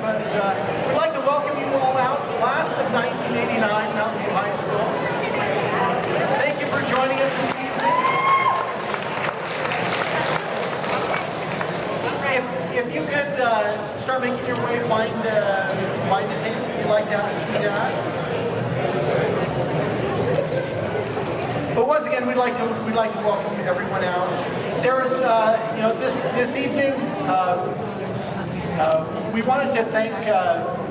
but we'd like to welcome you all out, class of 1989, Mountain View High School. Thank you for joining us this evening. If you could start making your way, find a table if you'd like to have a seat at. But once again, we'd like to welcome everyone out. There was, this evening, we wanted to thank.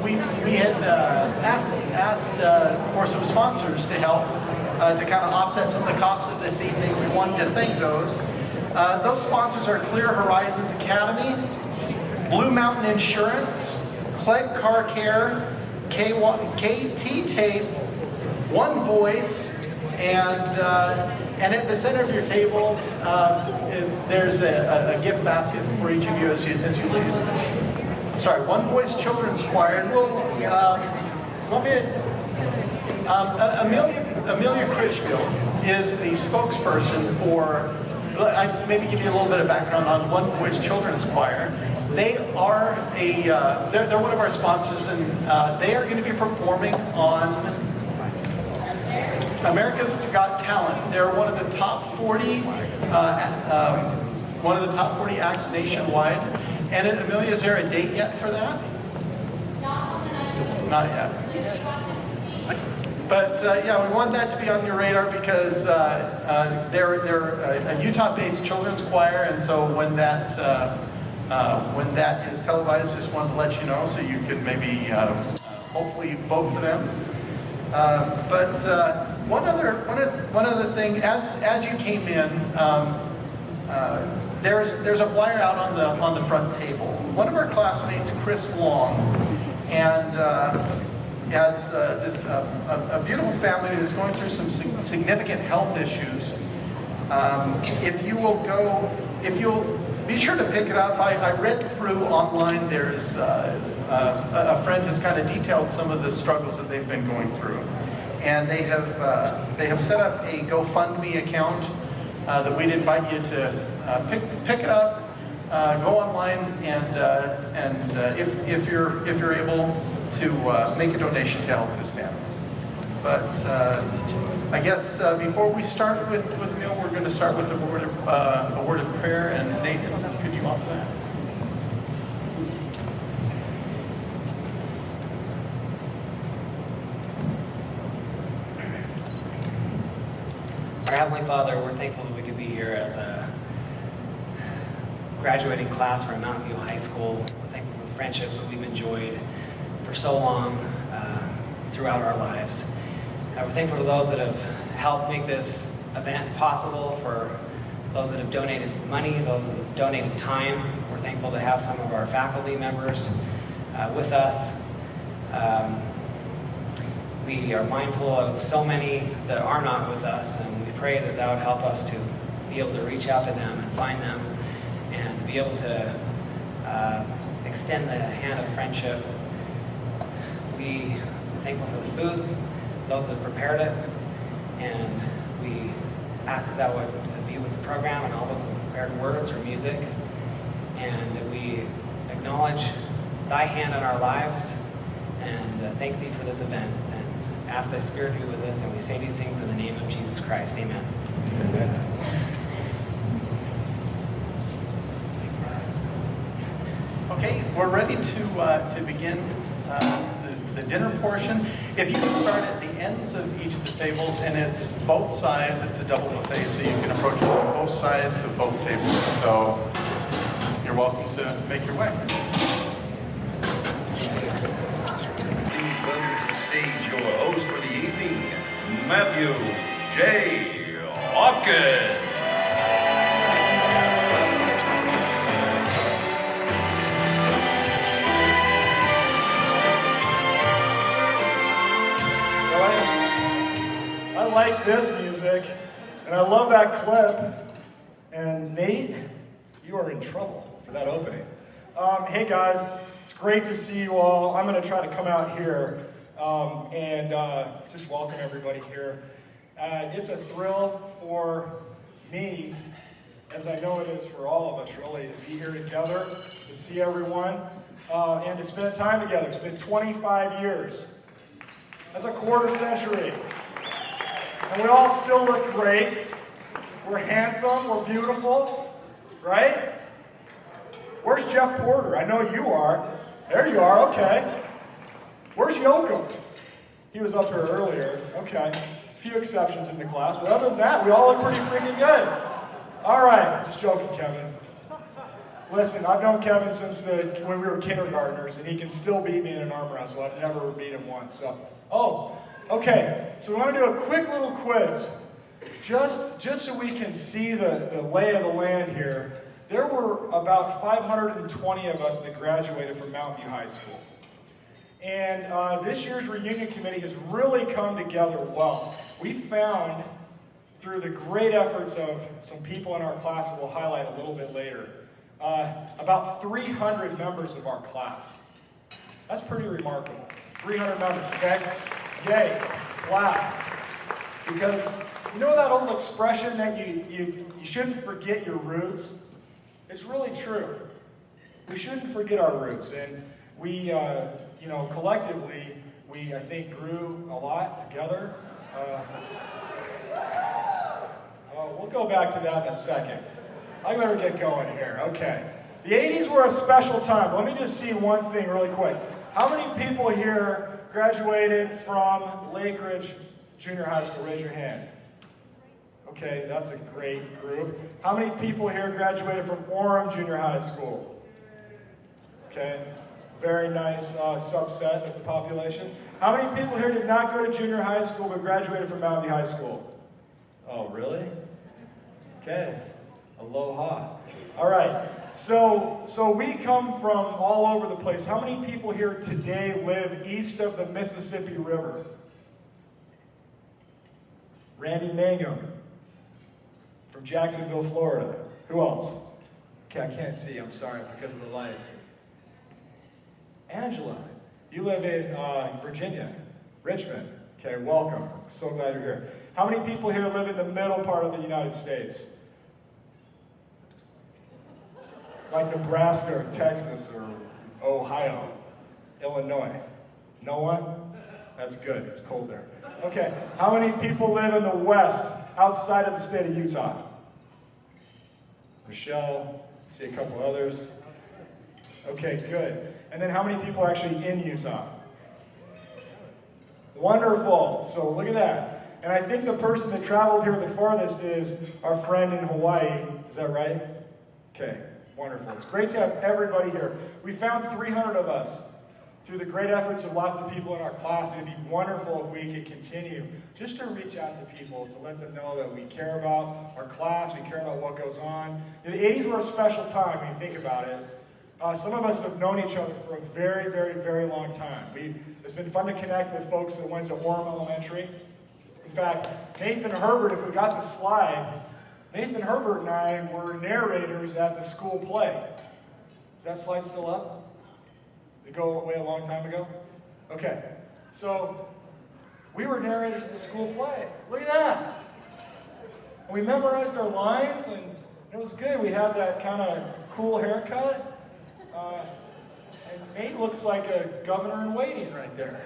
We had asked for some sponsors to help to kind of offset some of the costs of this evening. We wanted to thank those. Those sponsors are Clear Horizons Academy, Blue Mountain Insurance, Clegg Car Care, KT Tape, One Voice. And at the center of your tables, there's a gift basket for each of you as you leave. Sorry, One Voice Children's Choir. And Amelia Critchfield is the spokesperson for. I maybe give you a little bit of background on One Voice Children's Choir. They are they're one of our sponsors, and they are going to be performing on America's Got Talent. They're one of the top 40, acts nationwide. And Amelia, is there a date yet for that? Not yet. But yeah, we want that to be on your radar because they're a Utah-based children's choir, and so when that is televised, just wanted to let you know so you could maybe hopefully vote for them. But one other thing, as you came in, there's a flyer out on the front table. One of our classmates, Chris Long, and has a beautiful family that is going through some significant health issues. If you'll be sure to pick it up. I read through online. There's a friend has kind of detailed some of the struggles that they've been going through, and they have set up a GoFundMe account that we'd invite you to pick it up. Go online and if you're able to make a donation to help this family. But I guess before we start with the meal, we're going to start with a word of prayer. And Nathan, could you offer that? Our Heavenly Father, we're thankful that we could be here as a graduating class from Mountain View High School. We're thankful for the friendships that we've enjoyed for so long throughout our lives. We're thankful to those that have helped make this event possible, for those that have donated money, those that have donated time. We're thankful to have some of our faculty members with us. We are mindful of so many that are not with us, and we pray that that would help us to be able to reach out to them and find them and be able to extend the hand of friendship. We are thankful for the food, those that prepared it, and we ask that that would be with the program and all those that prepared words or music, and that we acknowledge thy hand in our lives and thank thee for this event, and ask thy Spirit be with us, and we say these things in the name of Jesus Christ. Amen. Amen. Okay, we're ready to begin the dinner portion. If you can start at the ends of each of the tables, and it's both sides, it's a double buffet, so you can approach it from both sides of both tables. So you're welcome to make your way. Please welcome to the stage your host for the evening, Matthew J. Hawkins. I like this music, and I love that clip. And Nate, you are in trouble for that opening. Hey guys, it's great to see you all. I'm going to try to come out here and just welcome everybody here. It's a thrill for me, as I know it is for all of us, really, to be here together, to see everyone. and to spend time together. It's been 25 years. That's a quarter century. And we all still look great. We're handsome, we're beautiful, right? Where's Jeff Porter? I know you are. There you are, okay. Where's Yoakum? He was up here earlier. Okay. A few exceptions in the class, but other than that, we all look pretty freaking good. All right, just joking, Kevin. Listen, I've known Kevin since when we were kindergartners, and he can still beat me in an arm wrestle. I've never beat him once. So, okay. So we want to do a quick little quiz, just so we can see the lay of the land here. There were about 520 of us that graduated from Mountain View High School. And this year's reunion committee has really come together well. We found, through the great efforts of some people in our class that we'll highlight a little bit later, about 300 members of our class. That's pretty remarkable. 300 members, okay? Yay, clap. Because you know that old expression that you shouldn't forget your roots? It's really true. We shouldn't forget our roots, and we, collectively, I think, grew a lot together. We'll go back to that in a second. I better get going here. Okay. The 80s were a special time. Let me just see one thing really quick. How many people here graduated from Lake Ridge Junior High School? Raise your hand. Okay, that's a great group. How many people here graduated from Orem Junior High School? Okay, very nice subset of the population. How many people here did not go to junior high school but graduated from Mountain View High School? Oh, really? Okay, aloha. All right, so we come from all over the place. How many people here today live east of the Mississippi River? Randy Mangum from Jacksonville, Florida. Who else? Okay, I can't see, I'm sorry, because of the lights. Angela, you live in Virginia, Richmond. Okay, welcome. So glad you're here. How many people here live in the middle part of the United States? Like Nebraska or Texas or Ohio, Illinois? No one? That's good, it's cold there. Okay, how many people live in the west, outside of the state of Utah? Michelle, see a couple others. Okay, good. And then how many people are actually in Utah? Wonderful. So look at that. And I think the person that traveled here the farthest is our friend in Hawaii. Is that right? Okay, wonderful. It's great to have everybody here. We found 300 of us through the great efforts of lots of people in our class. It'd be wonderful if we could continue just to reach out to people, to let them know that we care about our class, we care about what goes on. The 80s were a special time when you think about it. Some of us have known each other for a very, very, very long time. It's been fun to connect with folks that went to Orem Elementary. In fact, Nathan Herbert, if we got the slide, Nathan Herbert and I were narrators at the school play. Is that slide still up? Did it go away a long time ago? Okay. So, we were narrators at the school play. Look at that. And we memorized our lines, and it was good. We had that kind of cool haircut. And Nate looks like a governor in waiting right there.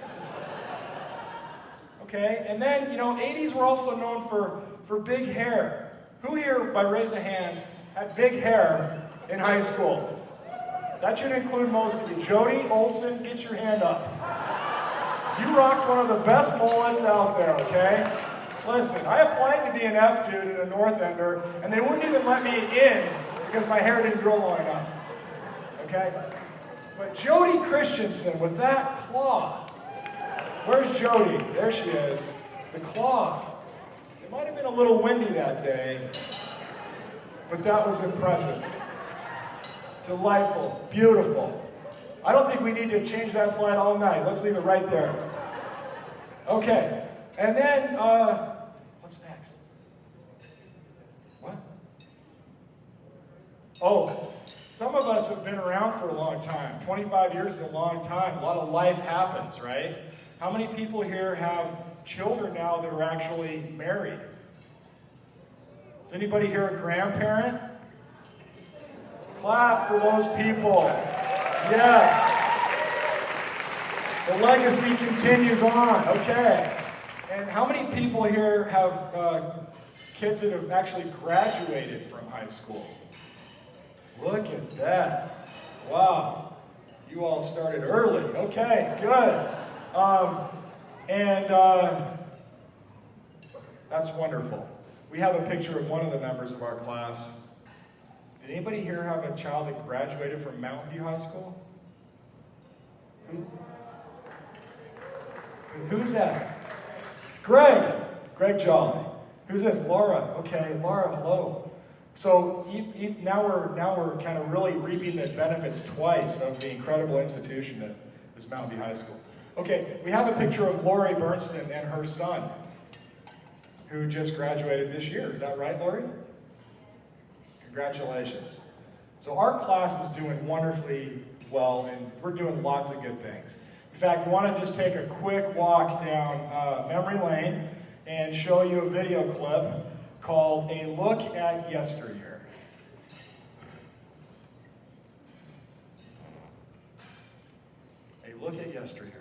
Okay, and then, 80s were also known for big hair. Who here, by raise of hands, had big hair in high school? That should include most of you. Jody Olson, get your hand up. You rocked one of the best mullets out there, okay? Listen, I applied to be an F dude in a North Ender, and they wouldn't even let me in because my hair didn't grow long enough. Okay? But Jody Christensen with that claw. Where's Jody? There she is. The claw. It might have been a little windy that day, but that was impressive. Delightful. Beautiful. I don't think we need to change that slide all night. Let's leave it right there. Okay. And then, what's next? What? Oh. Some of us have been around for a long time. 25 years is a long time. A lot of life happens, right? How many people here have children now that are actually married? Is anybody here a grandparent? Clap for those people. Yes. The legacy continues on. Okay. And how many people here have kids that have actually graduated from high school? Look at that. Wow. You all started early. Okay, good. That's wonderful. We have a picture of one of the members of our class. Did anybody here have a child that graduated from Mountain View High School? Who's that? Greg Jolly. Who's this? Laura. Okay, Laura, hello. So now we're kind of really reaping the benefits twice of the incredible institution that is Mountain View High School. Okay, we have a picture of Lori Bernston and her son, who just graduated this year. Is that right, Lori? Congratulations. So our class is doing wonderfully well, and we're doing lots of good things. In fact, we want to just take a quick walk down memory lane and show you a video clip called A Look at Yesteryear. A Look at Yesteryear.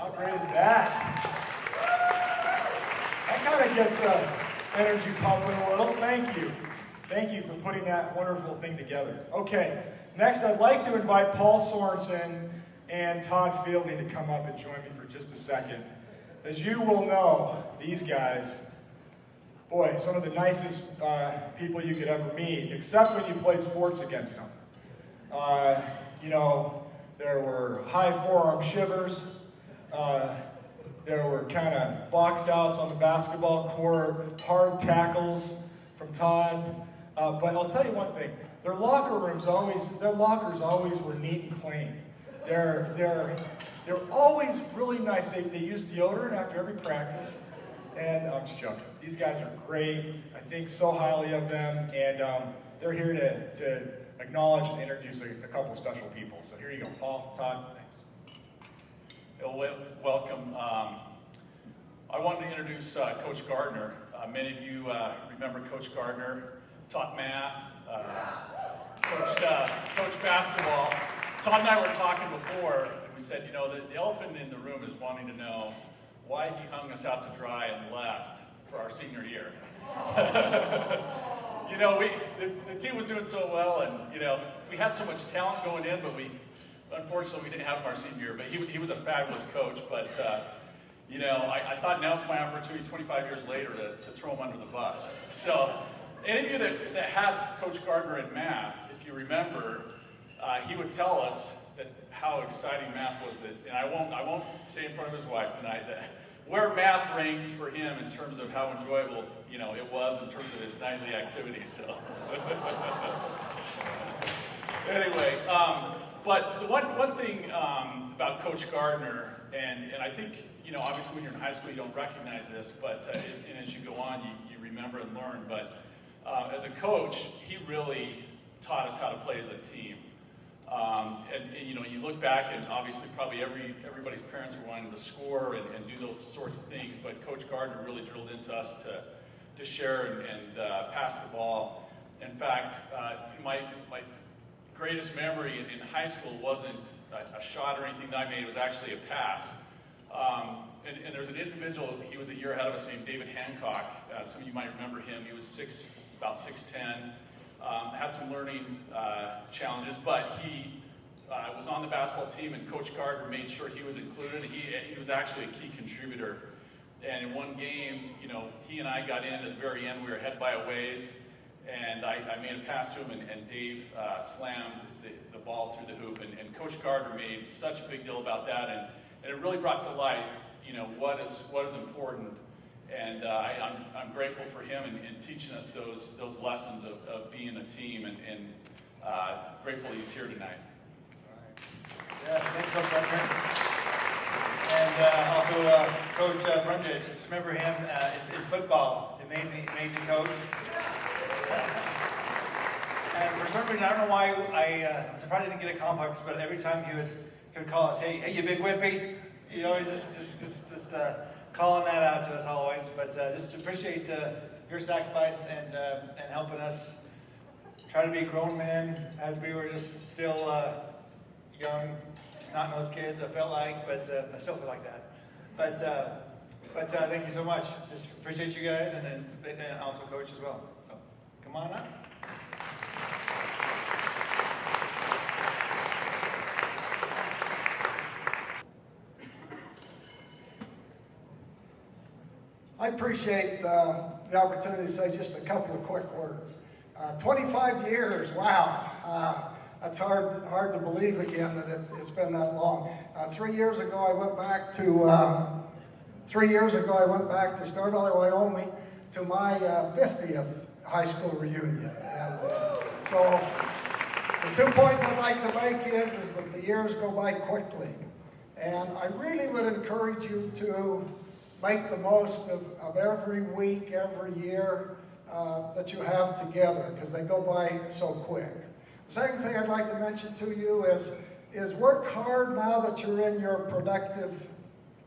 How great is that? That kind of gets the energy pumping a little. Thank you. Thank you for putting that wonderful thing together. Okay, next I'd like to invite Paul Sorensen and Todd Fielding to come up and join me for just a second. As you will know, these guys, boy, some of the nicest people you could ever meet, except when you played sports against them. You know, there were high forearm shivers. There were kind of box outs on the basketball court, hard tackles from Todd. But I'll tell you one thing: their lockers always were neat and clean. They're always really nice. They use deodorant after every practice. And I'm just joking. These guys are great. I think so highly of them, and they're here to acknowledge and introduce a couple of special people. So here you go, Paul, Todd. Welcome. I wanted to introduce Coach Gardner. Many of you remember Coach Gardner, taught math, coached basketball. Todd and I were talking before, and we said, you know, the elephant in the room is wanting to know why he hung us out to dry and left for our senior year. You know, the team was doing so well, and, you know, we had so much talent going in, but unfortunately, we didn't have him our senior year. But he was a fabulous coach. But, you know, I thought now it's my opportunity 25 years later to throw him under the bus. So, any of you that had Coach Gardner in math, if you remember, he would tell us that how exciting math was. And I won't say in front of his wife tonight that where math ranked for him in terms of how enjoyable, you know, it was in terms of his nightly activities. So, anyway. But the one thing about Coach Gardner, and I think, you know, obviously when you're in high school you don't recognize this, but and as you go on you remember and learn. But as a coach, he really taught us how to play as a team. And you know, you look back and obviously probably everybody's parents were wanting to score and do those sorts of things, but Coach Gardner really drilled into us to share and pass the ball. In fact, my greatest memory in high school wasn't a shot or anything that I made. It was actually a pass. And there's an individual, he was a year ahead of us, named David Hancock. Some of you might remember him. He was about 6'10", had some learning challenges, but he was on the basketball team, and Coach Gardner made sure he was included. He was actually a key contributor. And in one game, you know, he and I got in at the very end. We were ahead by a ways. And I made a pass to him, and Dave slammed the ball through the hoop. And Coach Gardner made such a big deal about that, and it really brought to light, you know, what is important. And I'm grateful for him in teaching us those lessons of being a team, and grateful he's here tonight. Yes, thanks, Coach Gardner. And also Coach Brundage. Just remember him in football. Amazing coach. And for some reason, I don't know why, I'm surprised I didn't get a complex, but every time he would call us, hey, you big whippy, you know, just calling that out to us always. But just appreciate your sacrifice and helping us try to be grown men as we were just still young, snot-nosed kids, I felt like, but I still feel like that. But thank you so much. Just appreciate you guys, and also Coach as well. So come on up. I appreciate the opportunity to say just a couple of quick words. 25 years, wow. That's hard to believe again that it's been that long. 3 years ago, I went back to Star Valley, Wyoming, to my 50th high school reunion. And so the 2 points I'd like to make is that the years go by quickly. And I really would encourage you to make the most of every week, every year that you have together, because they go by so quick. The second thing I'd like to mention to you is work hard now that you're in your productive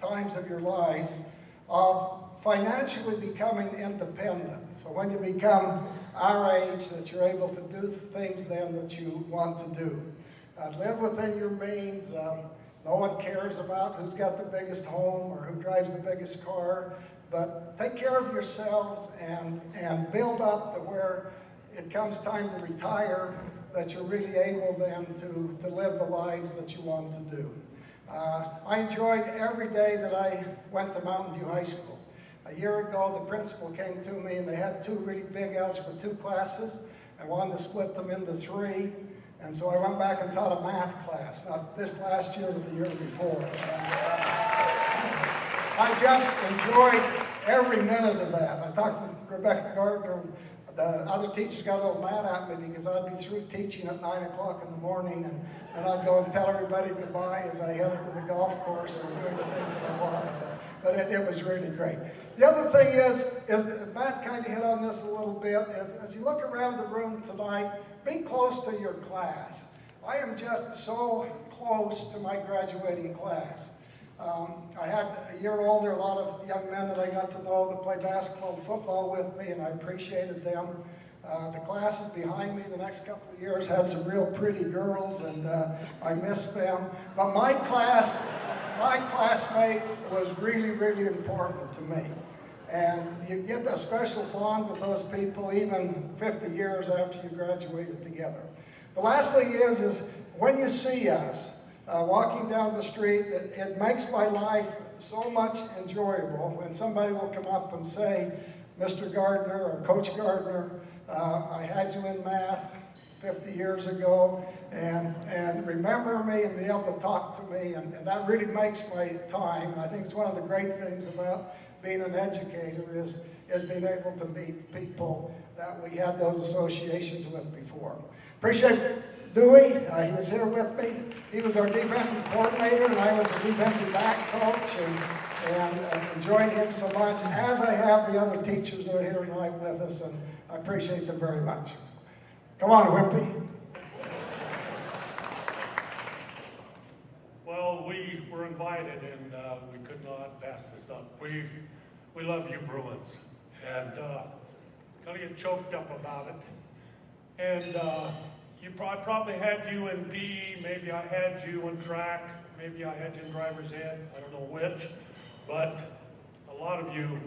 times of your lives of financially becoming independent. So when you become our age, that you're able to do things then that you want to do. Live within your means. No one cares about who's got the biggest home or who drives the biggest car, but take care of yourselves and build up to where it comes time to retire, that you're really able then to live the lives that you want to do. I enjoyed every day that I went to Mountain View High School. A year ago, the principal came to me and they had two really big Algebra 2 classes. I wanted to split them into 3. And so I went back and taught a math class, not this last year, but the year before. I just enjoyed every minute of that. I talked to Rebecca Gardner. The other teachers got a little mad at me because I'd be through teaching at 9 o'clock in the morning, and I'd go and tell everybody goodbye as I headed to the golf course and doing the things that I wanted. But it was really great. The other thing is Matt kind of hit on this a little bit, is as you look around the room tonight, be close to your class. I am just so close to my graduating class. I had a year older, a lot of young men that I got to know that played basketball and football with me, and I appreciated them. The classes behind me the next couple of years had some real pretty girls, and I missed them. But my classmates was really, really important to me. And you get a special bond with those people even 50 years after you graduated together. The last thing is when you see us walking down the street, it makes my life so much enjoyable when somebody will come up and say, Mr. Gardner or Coach Gardner, I had you in math 50 years ago, and remember me and be able to talk to me, and that really makes my time. I think it's one of the great things about being an educator is being able to meet people that we had those associations with before. Appreciate Dewey. He was here with me. He was our defensive coordinator, and I was a defensive back coach, and enjoyed him so much, as I have the other teachers that are here tonight with us, and I appreciate them very much. Come on, Wimpy. Well, we were invited, and we could not pass this up. We love you, Bruins, and kind of get choked up about it. And I probably had you in PE, maybe I had you in track, maybe I had you in driver's ed, I don't know which, but a lot of you,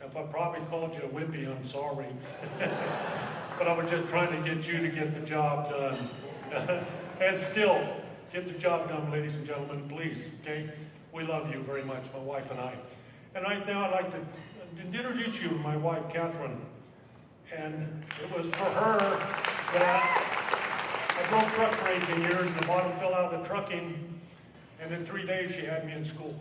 if I probably called you a wimpy, I'm sorry. But I was just trying to get you to get the job done. And still, get the job done, ladies and gentlemen, please, okay? We love you very much, my wife and I. And right now I'd like to introduce you to my wife, Catherine. And it was for her that I drove truck for 18 years, and the bottom fell out of the trucking, and in 3 days she had me in school.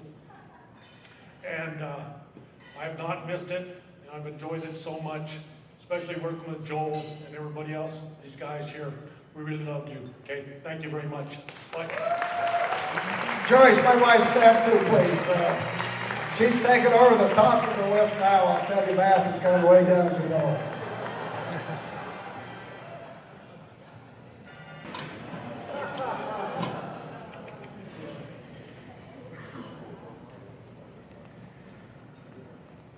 And I have not missed it, and I've enjoyed it so much, especially working with Joel and everybody else, these guys here. We really loved you, okay? Thank you very much. Bye. Joyce, my wife, stand too, please. She's taken over the top of the list now. I'll tell you, math is going way down below.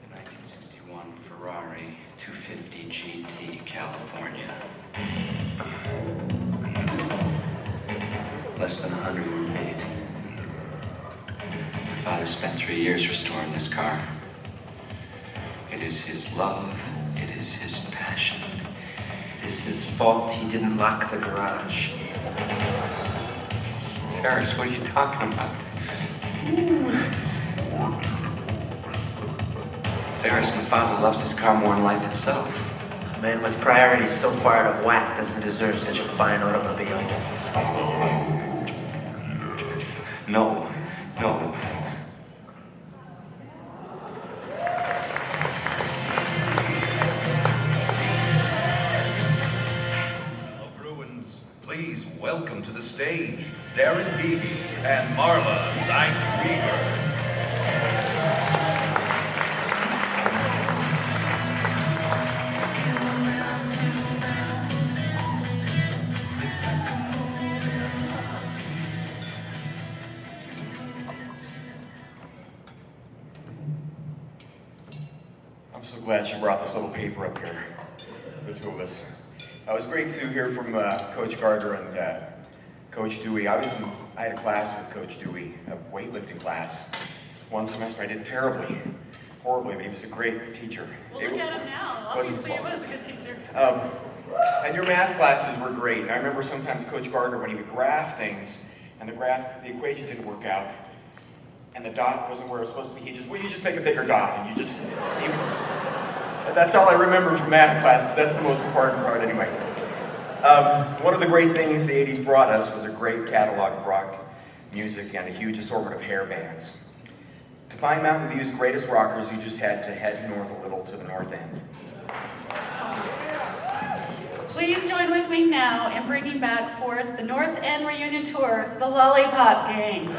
The 1961 Ferrari 250 GT, California. Less than 100 were made. My father spent 3 years restoring this car. It is his love. It is his passion. It is his fault he didn't lock the garage. Ferris, what are you talking about? Ferris, my father loves his car more than life itself. A man with priorities so far out of whack doesn't deserve such a fine automobile. No. Bruins, please welcome to the stage Darren Beebe and Marla Seid-Weaver. I'm so glad she brought this little paper up here, the two of us. It was great to hear from Coach Gardner and Coach Dewey. I was in I had a class with Coach Dewey, a weightlifting class. One semester I did terribly, horribly, but he was a great teacher. Well, look at him now. Obviously, he was a good teacher. And your math classes were great. And I remember sometimes Coach Gardner, when he would graph things, and the equation didn't work out, and the dot wasn't where it was supposed to be, you just make a bigger dot, and that's all I remember from math class, but that's the most important part anyway. One of the great things the 80s brought us was a great catalog of rock music and a huge assortment of hair bands. To find Mountain View's greatest rockers, you just had to head north a little to the north end. Please join with me now in bringing back forth the North End reunion tour, the Lollipop Gang.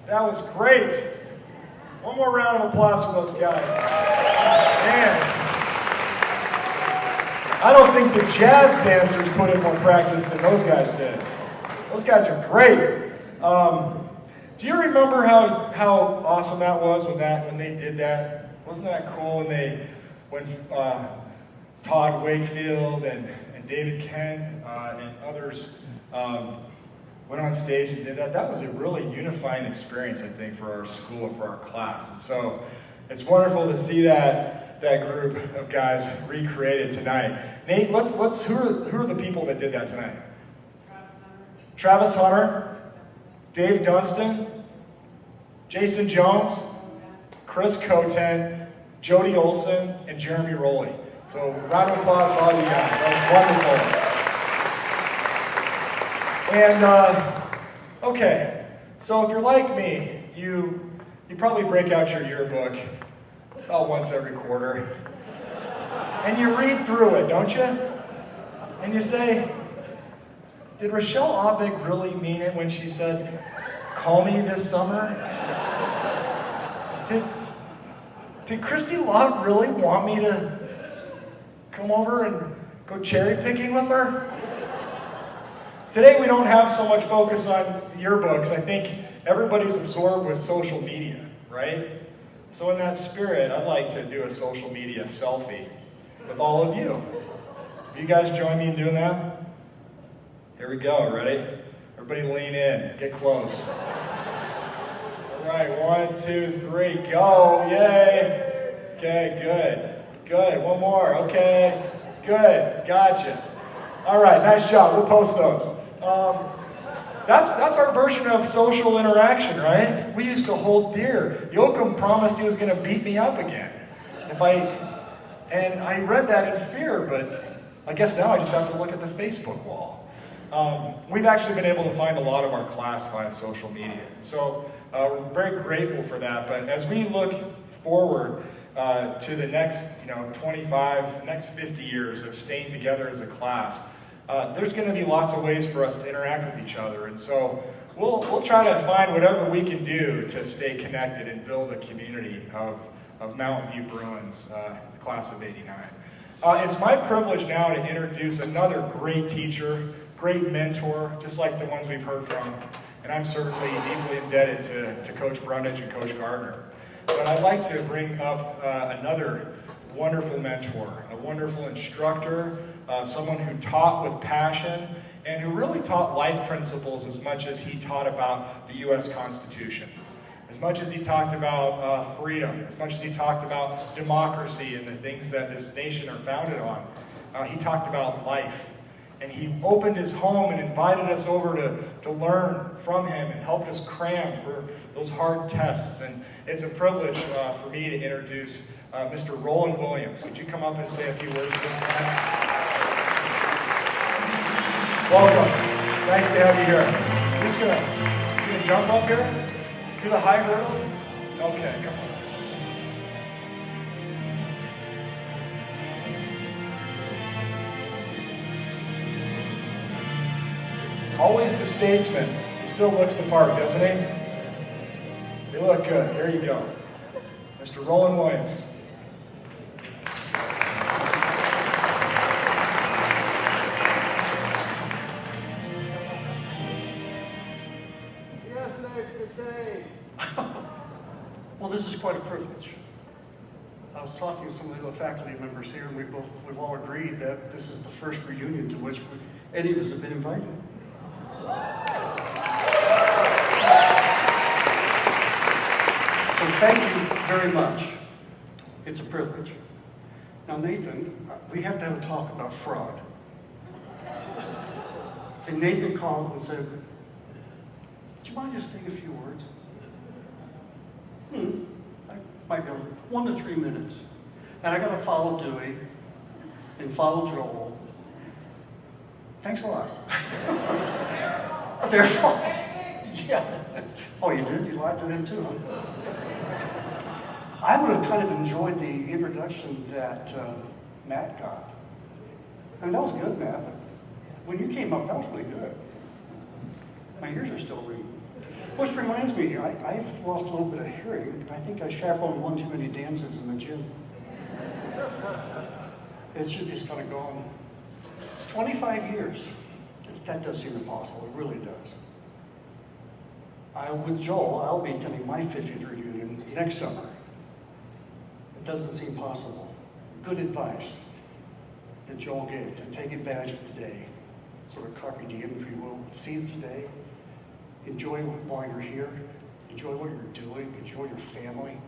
That was great. One more round of applause for those guys. Man. I don't think the jazz dancers put in more practice than those guys did. Those guys are great. Do you remember how awesome that was when they did that? Wasn't that cool when Todd Wakefield and David Kent and others went on stage and did that? That was a really unifying experience, I think, for our school and for our class. And so it's wonderful to see that group of guys recreated tonight. Nate, who are the people that did that tonight? Travis Hunter, Dave Dunstan, Jason Jones, Chris Coten, Jody Olson, and Jeremy Rowley. So round of applause to all you guys. That was wonderful. And okay, so if you're like me, you probably break out your yearbook about once every quarter, and you read through it, don't you? And you say, did Rochelle Abig really mean it when she said, "Call me this summer"? Did Christy Love really want me to come over and go cherry picking with her? Today we don't have so much focus on yearbooks. I think everybody's absorbed with social media, right? So in that spirit, I'd like to do a social media selfie with all of you. Will you guys join me in doing that? Here we go, ready? Everybody lean in, get close. All right, 1, 2, 3, go, yay. Okay, good. Good, one more, okay. Good, gotcha. All right, nice job, we'll post those. That's our version of social interaction, right? We used to hold beer. Joachim promised he was going to beat me up again. And I read that in fear, but I guess now I just have to look at the Facebook wall. We've actually been able to find a lot of our class via social media. So we're very grateful for that. But as we look forward to the next 25, next 50 years of staying together as a class, there's going to be lots of ways for us to interact with each other. And so we'll try to find whatever we can do to stay connected and build a community of Mountain View Bruins, the class of '89. It's my privilege now to introduce another great teacher, great mentor, just like the ones we've heard from. And I'm certainly deeply indebted to Coach Brundage and Coach Gardner. But I'd like to bring up another wonderful mentor, a wonderful instructor, someone who taught with passion, and who really taught life principles as much as he taught about the U.S. Constitution. As much as he talked about freedom, as much as he talked about democracy and the things that this nation are founded on, he talked about life. And he opened his home and invited us over to learn from him and helped us cram for those hard tests. And it's a privilege for me to introduce Mr. Roland Williams. Could you come up and say a few words to us tonight? Welcome. It's nice to have you here. Who's gonna jump up here? Do the high hurdle? Okay, come on. Always the statesman. He still looks the part, doesn't he? You look good. There you go. Mr. Roland Williams. Well, this is quite a privilege. I was talking to some of the faculty members here, and we've all agreed that this is the first reunion to which any of us have been invited. So thank you very much. It's a privilege. Now, Nathan, we have to have a talk about fraud. And Nathan called and said, "Would you mind just saying a few words?" I might be able to, 1 to 3 minutes. And I got to follow Dewey and follow Joel. Thanks a lot. Therefore, yeah. Oh, you did? You lied to them too, huh? I would have kind of enjoyed the introduction that Matt got. I mean, that was good, Matt. When you came up, that was really good. My ears are still ringing. Which reminds me, I've lost a little bit of hearing. I think I chaperoned one too many dances in the gym. It's just kind of gone. 25 years. That does seem impossible. It really does. With Joel, I'll be attending my 50th reunion next summer. It doesn't seem possible. Good advice that Joel gave to take advantage of today. Sort of carpe diem, if you will. Seize today. Enjoy while you're here. Enjoy what you're doing. Enjoy your family.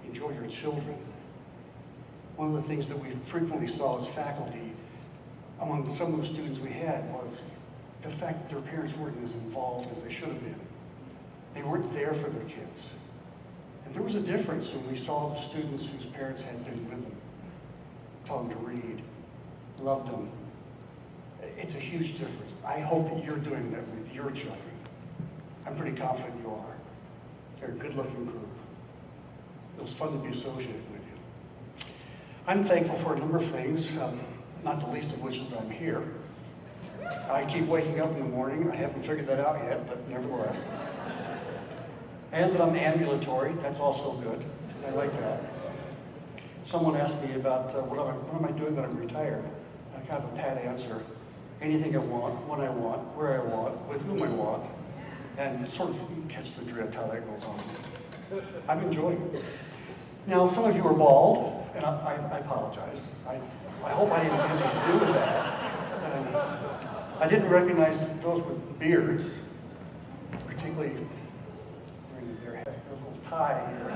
Enjoy your children. One of the things that we frequently saw as faculty among some of the students we had was the fact that their parents weren't as involved as they should have been. They weren't there for their kids. And there was a difference when we saw the students whose parents had been with them, taught them to read, loved them. It's a huge difference. I hope that you're doing that with your children. I'm pretty confident you are. They're a good-looking group. It was fun to be associated with you. I'm thankful for a number of things, not the least of which is I'm here. I keep waking up in the morning. I haven't figured that out yet, but nevertheless. And that I'm ambulatory. That's also good. I like that. Someone asked me about what am I doing when I'm retired. I kind of a pat answer. Anything I want, when I want, where I want, with whom I want. And sort of catch the drift how that goes on. I'm enjoying it. Now, some of you are bald, and I apologize. I hope I didn't have anything to do with that. I didn't recognize those with beards, particularly their little tie here.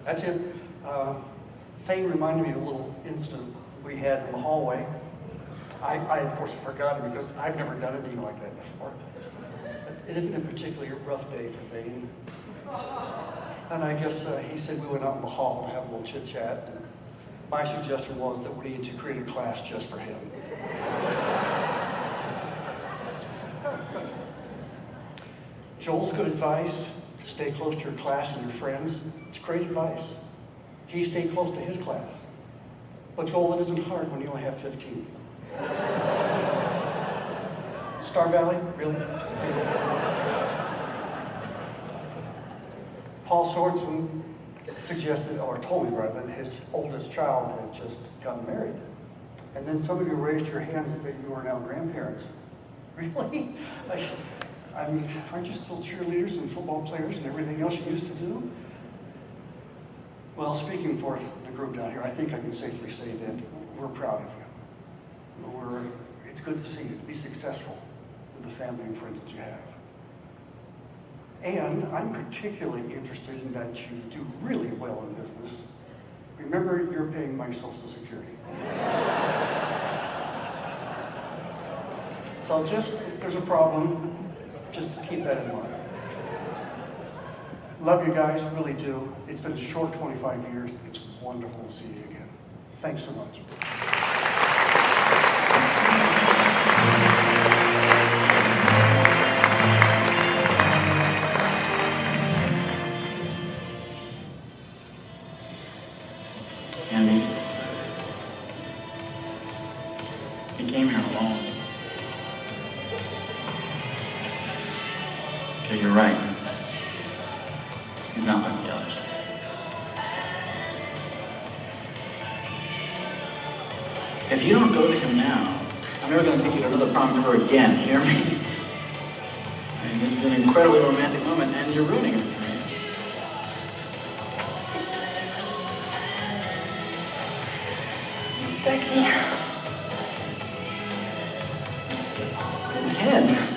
That's it. Thane reminded me of a little incident we had in the hallway. I of course, forgot it because I've never done anything like that before. It had been a particularly rough day for Thane. And I guess he said we went out in the hall to have a little chit-chat. My suggestion was that we needed to create a class just for him. Joel's good advice. Stay close to your class and your friends. It's great advice. He stayed close to his class. But Joel, it isn't hard when you only have 15. Star Valley? Really? Paul Sorensen suggested, or told me rather, that his oldest child had just gotten married. And then some of you raised your hands that you are now grandparents. Really? I mean, aren't you still cheerleaders and football players and everything else you used to do? Well, speaking for the group down here, I think I can safely say that we're proud of you. It's good to see you be successful with the family and friends that you have. And I'm particularly interested in that you do really well in business. Remember, you're paying my Social Security. So just, if there's a problem, just keep that in mind. Love you guys, really do. It's been a short 25 years. It's wonderful to see you again. Thanks so much. Andy, he came here alone. Okay, you're right. He's not like the others. If you don't go to him now, I'm never going to take you to another prom ever again, you hear me? I mean, this is an incredibly romantic moment, and you're ruining it for me. Becky. Go ahead.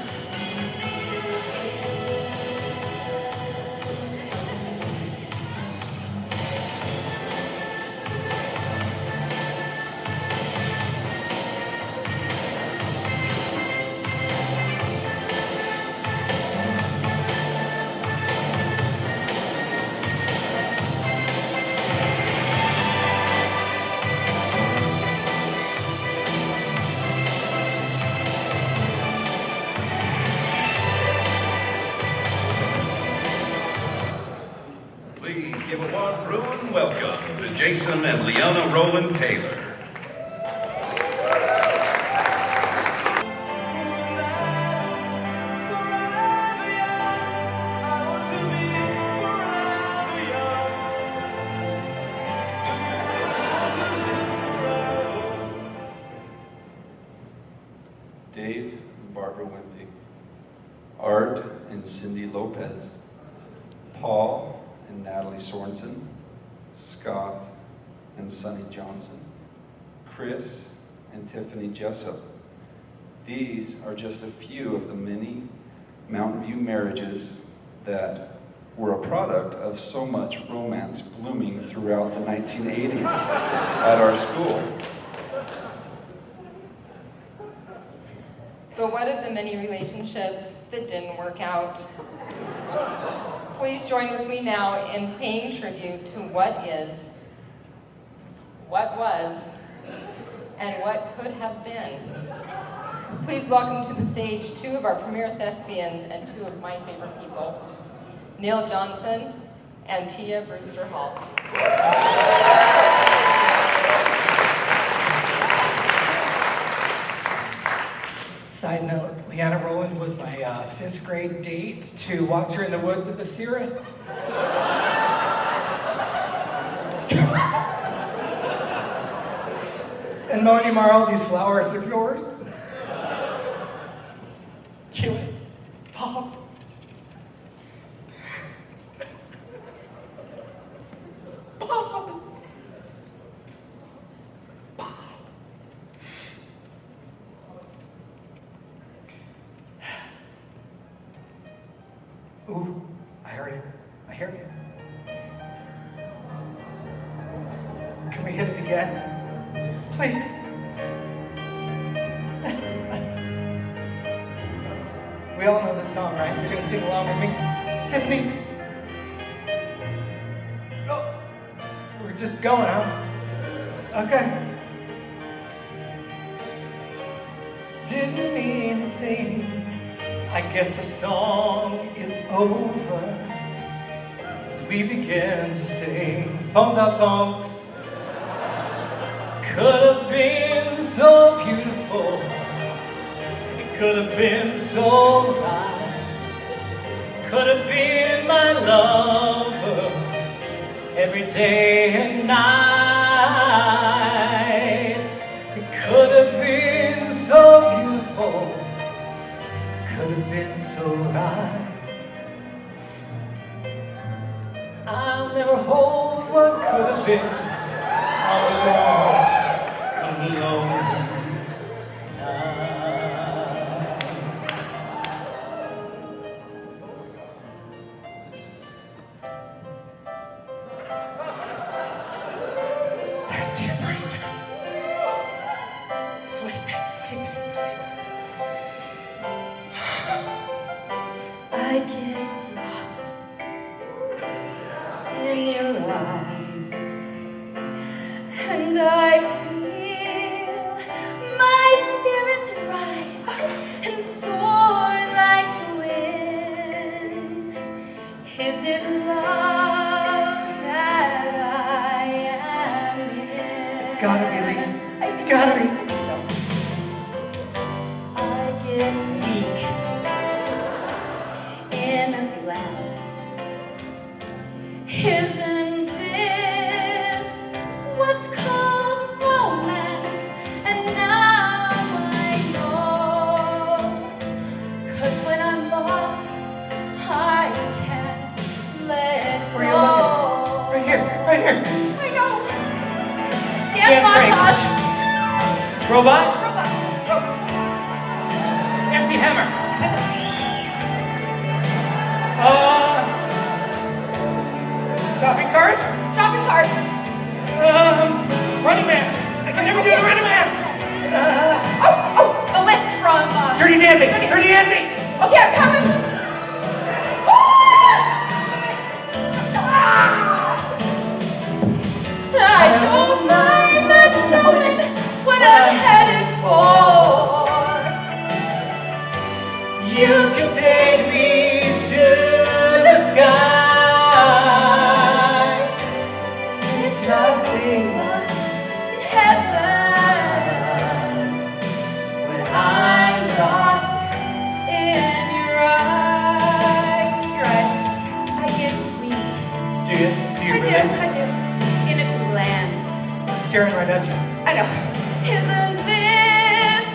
Please give a warm room welcome to Jason and Leona Rowland Taylor. Dave and Barbara Wimpy, Art and Cindy Lopez, Paul and Natalie Sorensen, Scott and Sonny Johnson, Chris and Tiffany Jessup. These are just a few of the many Mountain View marriages that were a product of so much romance blooming throughout the 1980s at our school. But what of the many relationships that didn't work out? Please join with me now in paying tribute to what is, what was, and what could have been. Please welcome to the stage two of our premier thespians and two of my favorite people, Neil Johnson and Tia Brewster Hall. Side note, Leanna Rowland was my 5th grade date to walk her in the woods of the Sierra. And Moni Marl, these flowers are yours. Kill it. Pop. Pop. Ooh, I heard it. I heard it. again. Please. We all know this song, right? You're gonna sing along with me? Tiffany? Oh, we're just going, huh? Okay. Didn't mean a thing. I guess the song is over as we begin to sing. Phones up, folks. Could have been so beautiful. It could have been so right. Could have been my lover every day and night. It could have been so beautiful. Could have been so right. I'll never hold what could have been. All alone, alone. There's dear Master. Sweet bit, sweet bit, sweet bit. I get lost in your eyes, and I feel my spirits rise and soar like the wind. Is it love that I am in? It's gotta be, Lee. It's gotta be. I get weak in a glance. Isn't this what's called romance? And now I know, 'cause when I'm lost, I can't let go. Where are you looking? Right here, right here. I know. Yes, massage. Robot? Robot. MC Hammer. Shopping cart? Shopping cart. Running Man. I can never do the Running Man. The lift from Dirty Dancing. Dirty Dancing. Okay, I'm coming. I don't mind not knowing what I'm headed for. You can take me to the sky. It's nothing lost in heaven when I'm lost in your eyes. Your eyes. I get weak. Do you? Do you really? I do. In a glance. Staring right at you. I know. Isn't this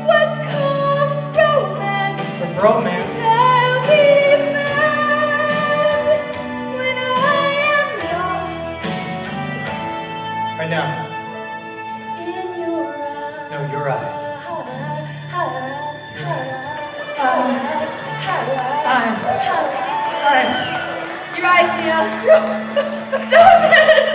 what's called romance? The romance. I'll be found when I am lost. Right now. In your eyes. No, your eyes. Eyes. Your eyes, Mia. Stop it!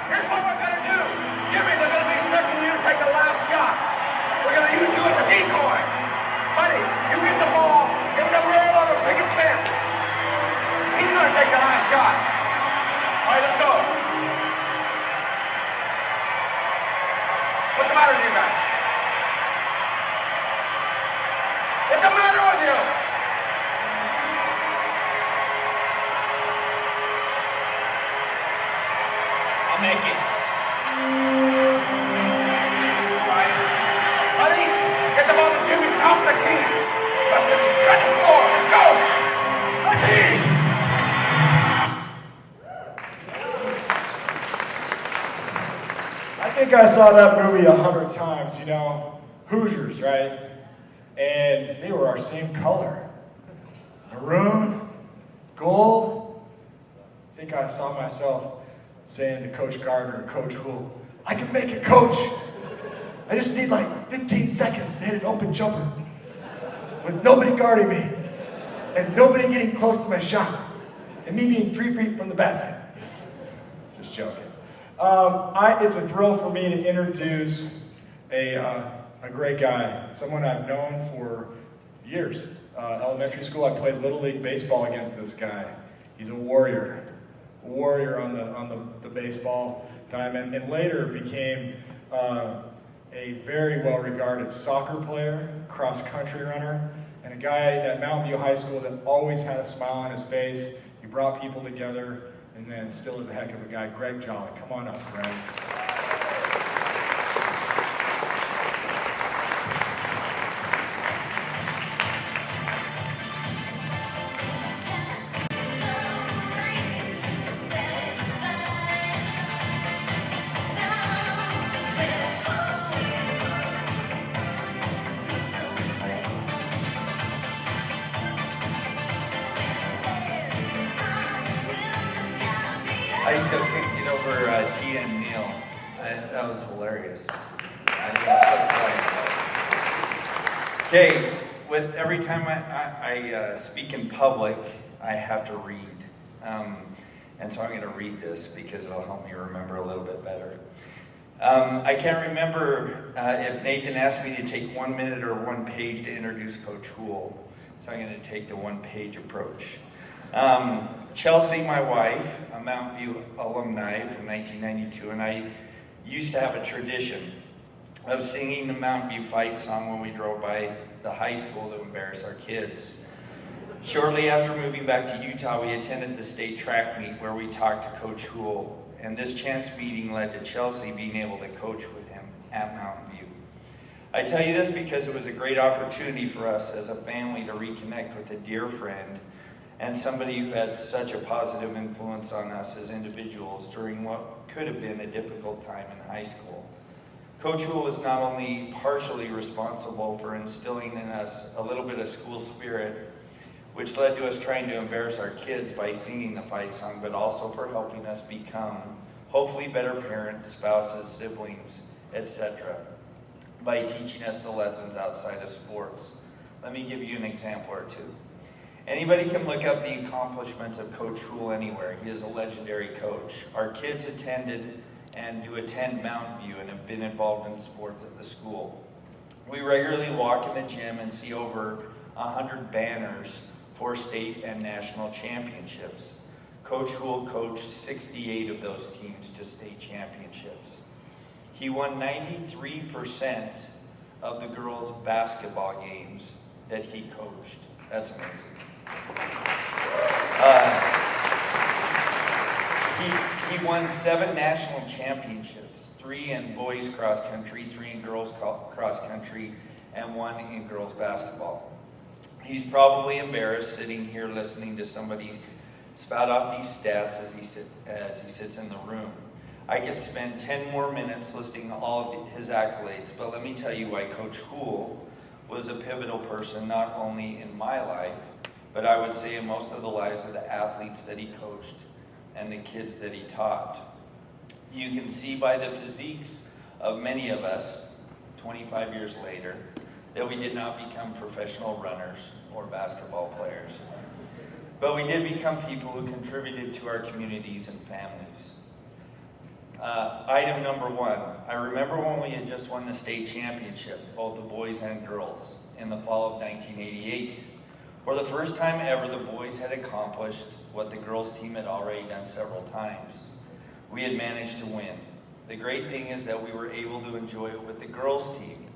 Here's what we're gonna do. Jimmy, they're gonna be expecting you to take the last shot. We're gonna use you as a decoy. Buddy, you get the ball, give the roll on the picket fence. He's gonna take the last shot. All right, let's go. What's the matter with you guys? What's the matter with you? I'll make it. Buddy, get the ball to Jimmy, top the key. Let's get this stretch the floor. Let's go. I think I saw that movie 100 times, you know. Hoosiers, right? And they were our same color. Maroon, gold. I think I saw myself saying to Coach Gardner, Coach Hool, I can make it, Coach. I just need like 15 seconds to hit an open jumper with nobody guarding me and nobody getting close to my shot and me being 3 feet from the basket. Just joking. It's a thrill for me to introduce a great guy, someone I've known for years. Elementary school, I played Little League baseball against this guy. He's a warrior on the baseball diamond, and later became a very well-regarded soccer player, cross-country runner, and a guy at Mountain View High School that always had a smile on his face. He brought people together, and then still is a heck of a guy. Greg Jolly, come on up, Greg. I still can't get over Tia and Neil. That was hilarious. Okay, with every time I speak in public, I have to read. And so I'm going to read this because it'll help me remember a little bit better. I can't remember if Nathan asked me to take 1 minute or 1 page to introduce Coach Hool. So I'm going to take the 1-page approach. Chelsea, my wife, a Mountain View alumni from 1992, and I used to have a tradition of singing the Mountain View fight song when we drove by the high school to embarrass our kids. Shortly after moving back to Utah, we attended the state track meet where we talked to Coach Hool, and this chance meeting led to Chelsea being able to coach with him at Mountain View. I tell you this because it was a great opportunity for us as a family to reconnect with a dear friend and somebody who had such a positive influence on us as individuals during what could have been a difficult time in high school. Coach Hool was not only partially responsible for instilling in us a little bit of school spirit, which led to us trying to embarrass our kids by singing the fight song, but also for helping us become hopefully better parents, spouses, siblings, etc., by teaching us the lessons outside of sports. Let me give you an example or two. Anybody can look up the accomplishments of Coach Hool anywhere. He is a legendary coach. Our kids attended and do attend Mountain View and have been involved in sports at the school. We regularly walk in the gym and see over 100 banners for state and national championships. Coach Hool coached 68 of those teams to state championships. He won 93% of the girls' basketball games that he coached. That's amazing. He won 7 national championships, 3 in boys cross country, 3 in girls cross country, and 1 in girls basketball. He's probably embarrassed sitting here listening to somebody spout off these stats as he sits in the room. I could spend 10 more minutes listing all of his accolades, but let me tell you why Coach Hool was a pivotal person not only in my life, but I would say in most of the lives of the athletes that he coached and the kids that he taught. You can see by the physiques of many of us 25 years later that we did not become professional runners or basketball players. But we did become people who contributed to our communities and families. Item number 1, I remember when we had just won the state championship, both the boys and girls, in the fall of 1988. For the first time ever, the boys had accomplished what the girls' team had already done several times. We had managed to win. The great thing is that we were able to enjoy it with the girls' team.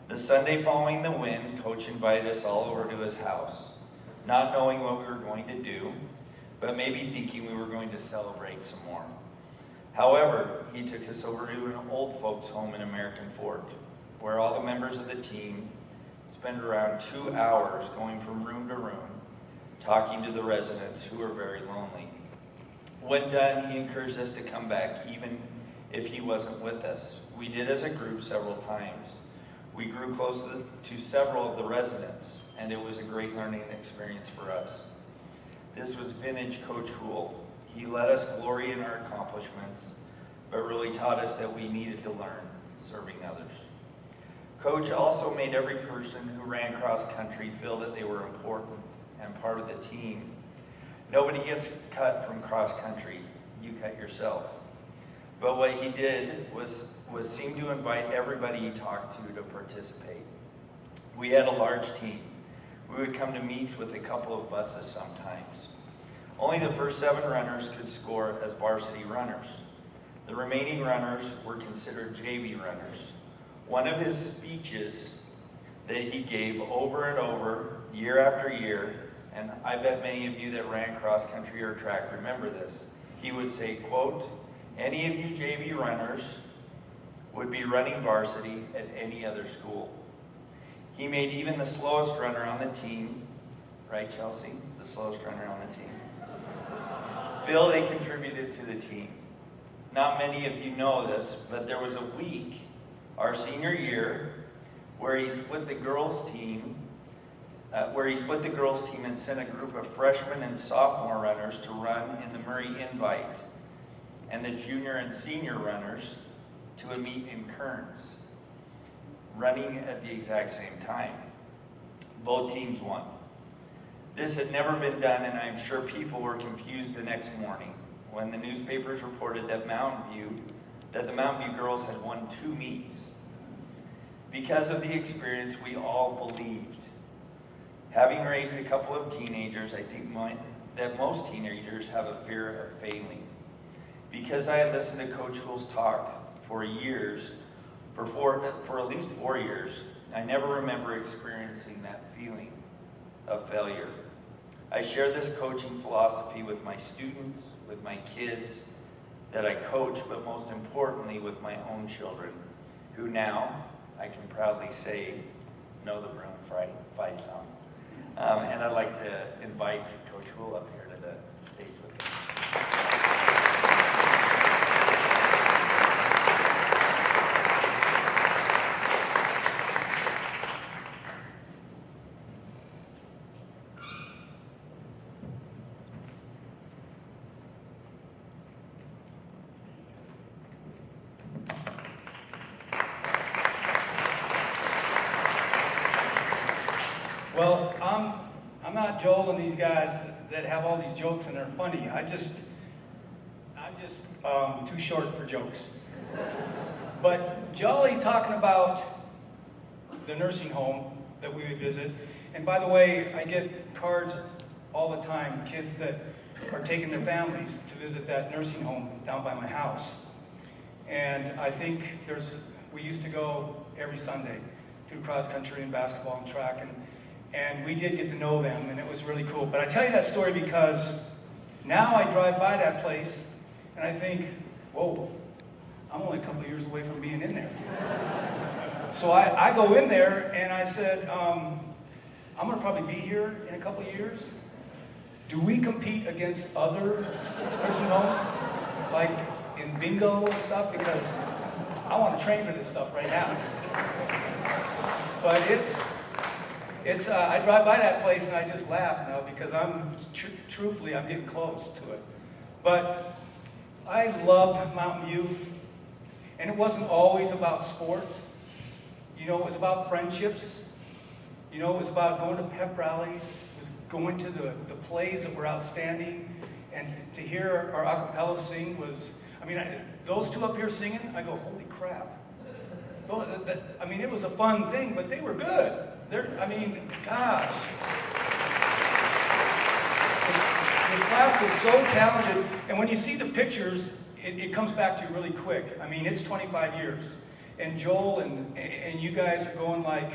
The Sunday following the win, Coach invited us all over to his house, not knowing what we were going to do, but maybe thinking we were going to celebrate some more. However, he took us over to an old folks' home in American Fork, where all the members of the team spend around 2 hours going from room to room, talking to the residents who are very lonely. When done, he encouraged us to come back, even if he wasn't with us. We did as a group several times. We grew close to several of the residents, and it was a great learning experience for us. This was vintage Coach Houle. He let us glory in our accomplishments, but really taught us that we needed to learn serving others. Coach also made every person who ran cross country feel that they were important and part of the team. Nobody gets cut from cross country. You cut yourself. But what he did was seem to invite everybody he talked to participate. We had a large team. We would come to meets with a couple of buses sometimes. Only the first 7 runners could score as varsity runners. The remaining runners were considered JV runners. One of his speeches that he gave over and over, year after year, and I bet many of you that ran cross country or track remember this, he would say, quote, "Any of you JV runners would be running varsity at any other school." He made even the slowest runner on the team, right, Chelsea? The slowest runner on the team. Feel they contributed to the team. Not many of you know this, but there was a week, our senior year, where he split the girls' team, and sent a group of freshmen and sophomore runners to run in the Murray Invite, and the junior and senior runners to a meet in Kearns, running at the exact same time. Both teams won. This had never been done, and I'm sure people were confused the next morning when the newspapers reported that the Mountain View girls had won 2 meets. Because of the experience, we all believed. Having raised a couple of teenagers, I think that most teenagers have a fear of failing. Because I had listened to Coach Houle's talk for years, for at least 4 years, I never remember experiencing that feeling of failure. I share this coaching philosophy with my students, with my kids that I coach, but most importantly with my own children, who now, I can proudly say, know the Bruin Fight song. And I'd like to invite Coach Houle up here to the stage with me. Well, I'm not Joel and these guys that have all these jokes and they're funny. I'm just too short for jokes. But Jolly talking about the nursing home that we would visit. And by the way, I get cards all the time, kids that are taking their families to visit that nursing home down by my house. And I think we used to go every Sunday to cross country and basketball and track, and we did get to know them, and it was really cool. But I tell you that story because now I drive by that place, and I think, whoa, I'm only a couple of years away from being in there. So I go in there, and I said, I'm going to probably be here in a couple of years. Do we compete against other nursing homes, like in bingo and stuff? Because I want to train for this stuff right now. But I drive by that place and I just laugh now because truthfully, I'm getting close to it. But I loved Mountain View, and it wasn't always about sports. You know, it was about friendships. You know, it was about going to pep rallies, it was going to the plays that were outstanding, and to hear our a cappella sing was, those two up here singing, I go, holy crap. It was a fun thing, but they were good. Gosh. The class was so talented, and when you see the pictures, it comes back to you really quick. It's 25 years, and Joel and you guys are going like,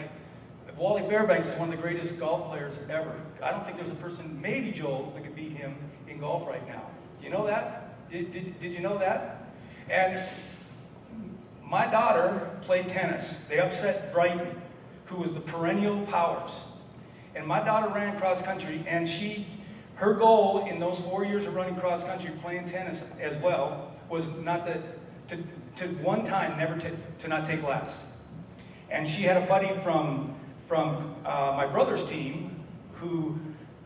Wally Fairbanks is one of the greatest golf players ever. I don't think there's a person, maybe Joel, that could beat him in golf right now. You know that? Did you know that? And my daughter played tennis. They upset Brighton, who was the perennial powers. And my daughter ran cross country, and her goal in those 4 years of running cross country, playing tennis as well, was not to one time never to not take last. And she had a buddy from my brother's team who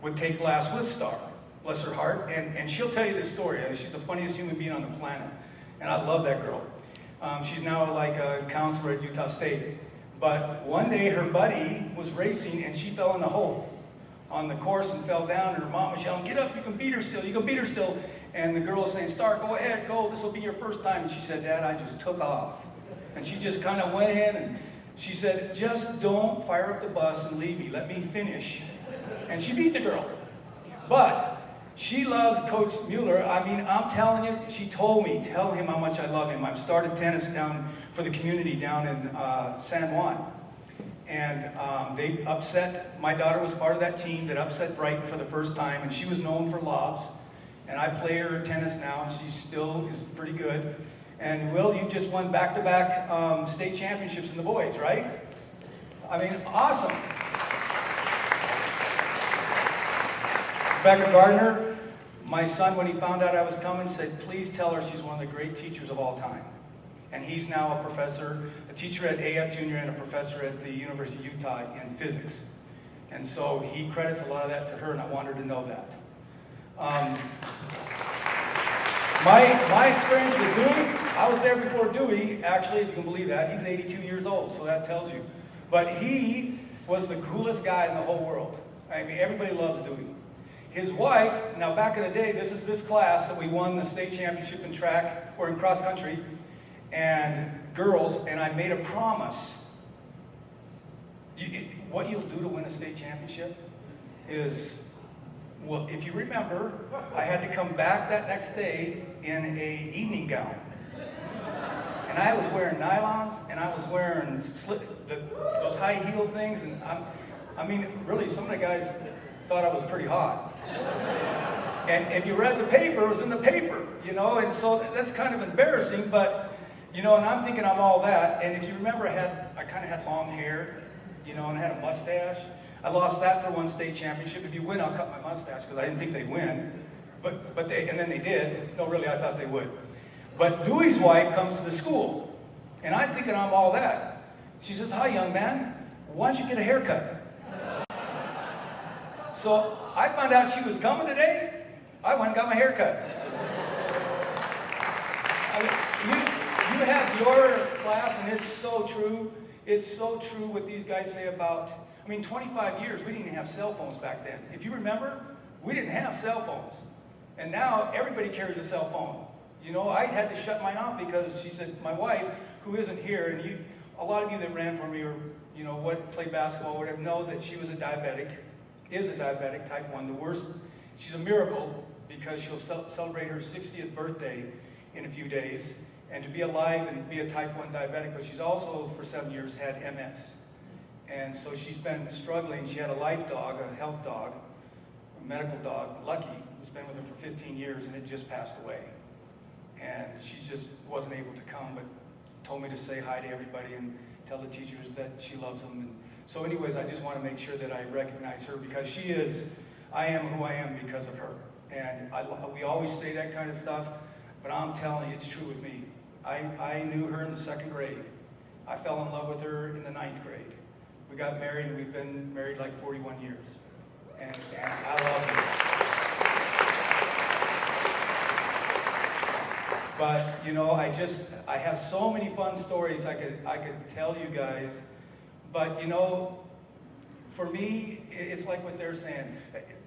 would take last with Star. bless her heart, and she'll tell you this story. She's the funniest human being on the planet, and I love that girl. She's now like a counselor at Utah State. But one day her buddy was racing and she fell in the hole on the course and fell down, and her mom was yelling, "Get up, you can beat her still, you can beat her still." And the girl was saying, "Star, go ahead, go, this will be your first time." And she said, "Dad, I just took off." And she just kind of went in and she said, "Just don't fire up the bus and leave me, let me finish." And she beat the girl. But she loves Coach Mueller. I mean, I'm telling you, she told me, tell him how much I love him. I've started tennis down for the community down in San Juan. And they upset, my daughter was part of that team that upset Brighton for the first time, and she was known for lobs. And I play her tennis now, and she still is pretty good. And Will, you just won back-to-back state championships in the boys, right? I mean, awesome. Rebecca Gardner, my son, when he found out I was coming, said, "Please tell her she's one of the great teachers of all time." And he's now a professor, a teacher at AF Junior and a professor at the University of Utah in physics. And so he credits a lot of that to her, and I want her to know that. My experience with Dewey, I was there before Dewey, actually, if you can believe that. He's 82 years old, so that tells you. But he was the coolest guy in the whole world. I mean, everybody loves Dewey. His wife, now back in the day, this is this class that we won the state championship in track, or in cross country, and girls, and I made a promise. What you'll do to win a state championship is, well, if you remember, I had to come back that next day in an evening gown. And I was wearing nylons, and I was wearing those high heel things, and I mean, really, some of the guys thought I was pretty hot. And you read the paper, it was in the paper, you know, and so that's kind of embarrassing, but, you know, and I'm thinking I'm all that, and if you remember, I kind of had long hair, you know, and I had a mustache. I lost that for one state championship. If you win, I'll cut my mustache, because I didn't think they'd win, but and then they did. No, really, I thought they would. But Dewey's wife comes to the school, and I'm thinking I'm all that. She says, "Hi, young man, why don't you get a haircut?" So I found out she was coming today. I went and got my hair cut. I mean, you have your class, and it's so true. It's so true what these guys say about, I mean, 25 years, we didn't even have cell phones back then. If you remember, we didn't have cell phones. And now everybody carries a cell phone. You know, I had to shut mine off because she said, my wife, who isn't here, and a lot of you that ran for me or, you know, played basketball or whatever, know that she was a diabetic. Is a diabetic, type 1, the worst. She's a miracle because she'll celebrate her 60th birthday in a few days, and to be alive and be a type 1 diabetic, but she's also, for 7 years, had MS. And so she's been struggling. She had a life dog, a health dog, a medical dog, Lucky, who's been with her for 15 years, and it just passed away. And she just wasn't able to come, but told me to say hi to everybody and tell the teachers that she loves them. And so anyways, I just want to make sure that I recognize her, because I am who I am because of her. And we always say that kind of stuff, but I'm telling you, it's true with me. I knew her in the 2nd grade. I fell in love with her in the 9th grade. We got married, and we've been married like 41 years. And I love her. But, you know, I have so many fun stories I could tell you guys. But, you know, for me, it's like what they're saying.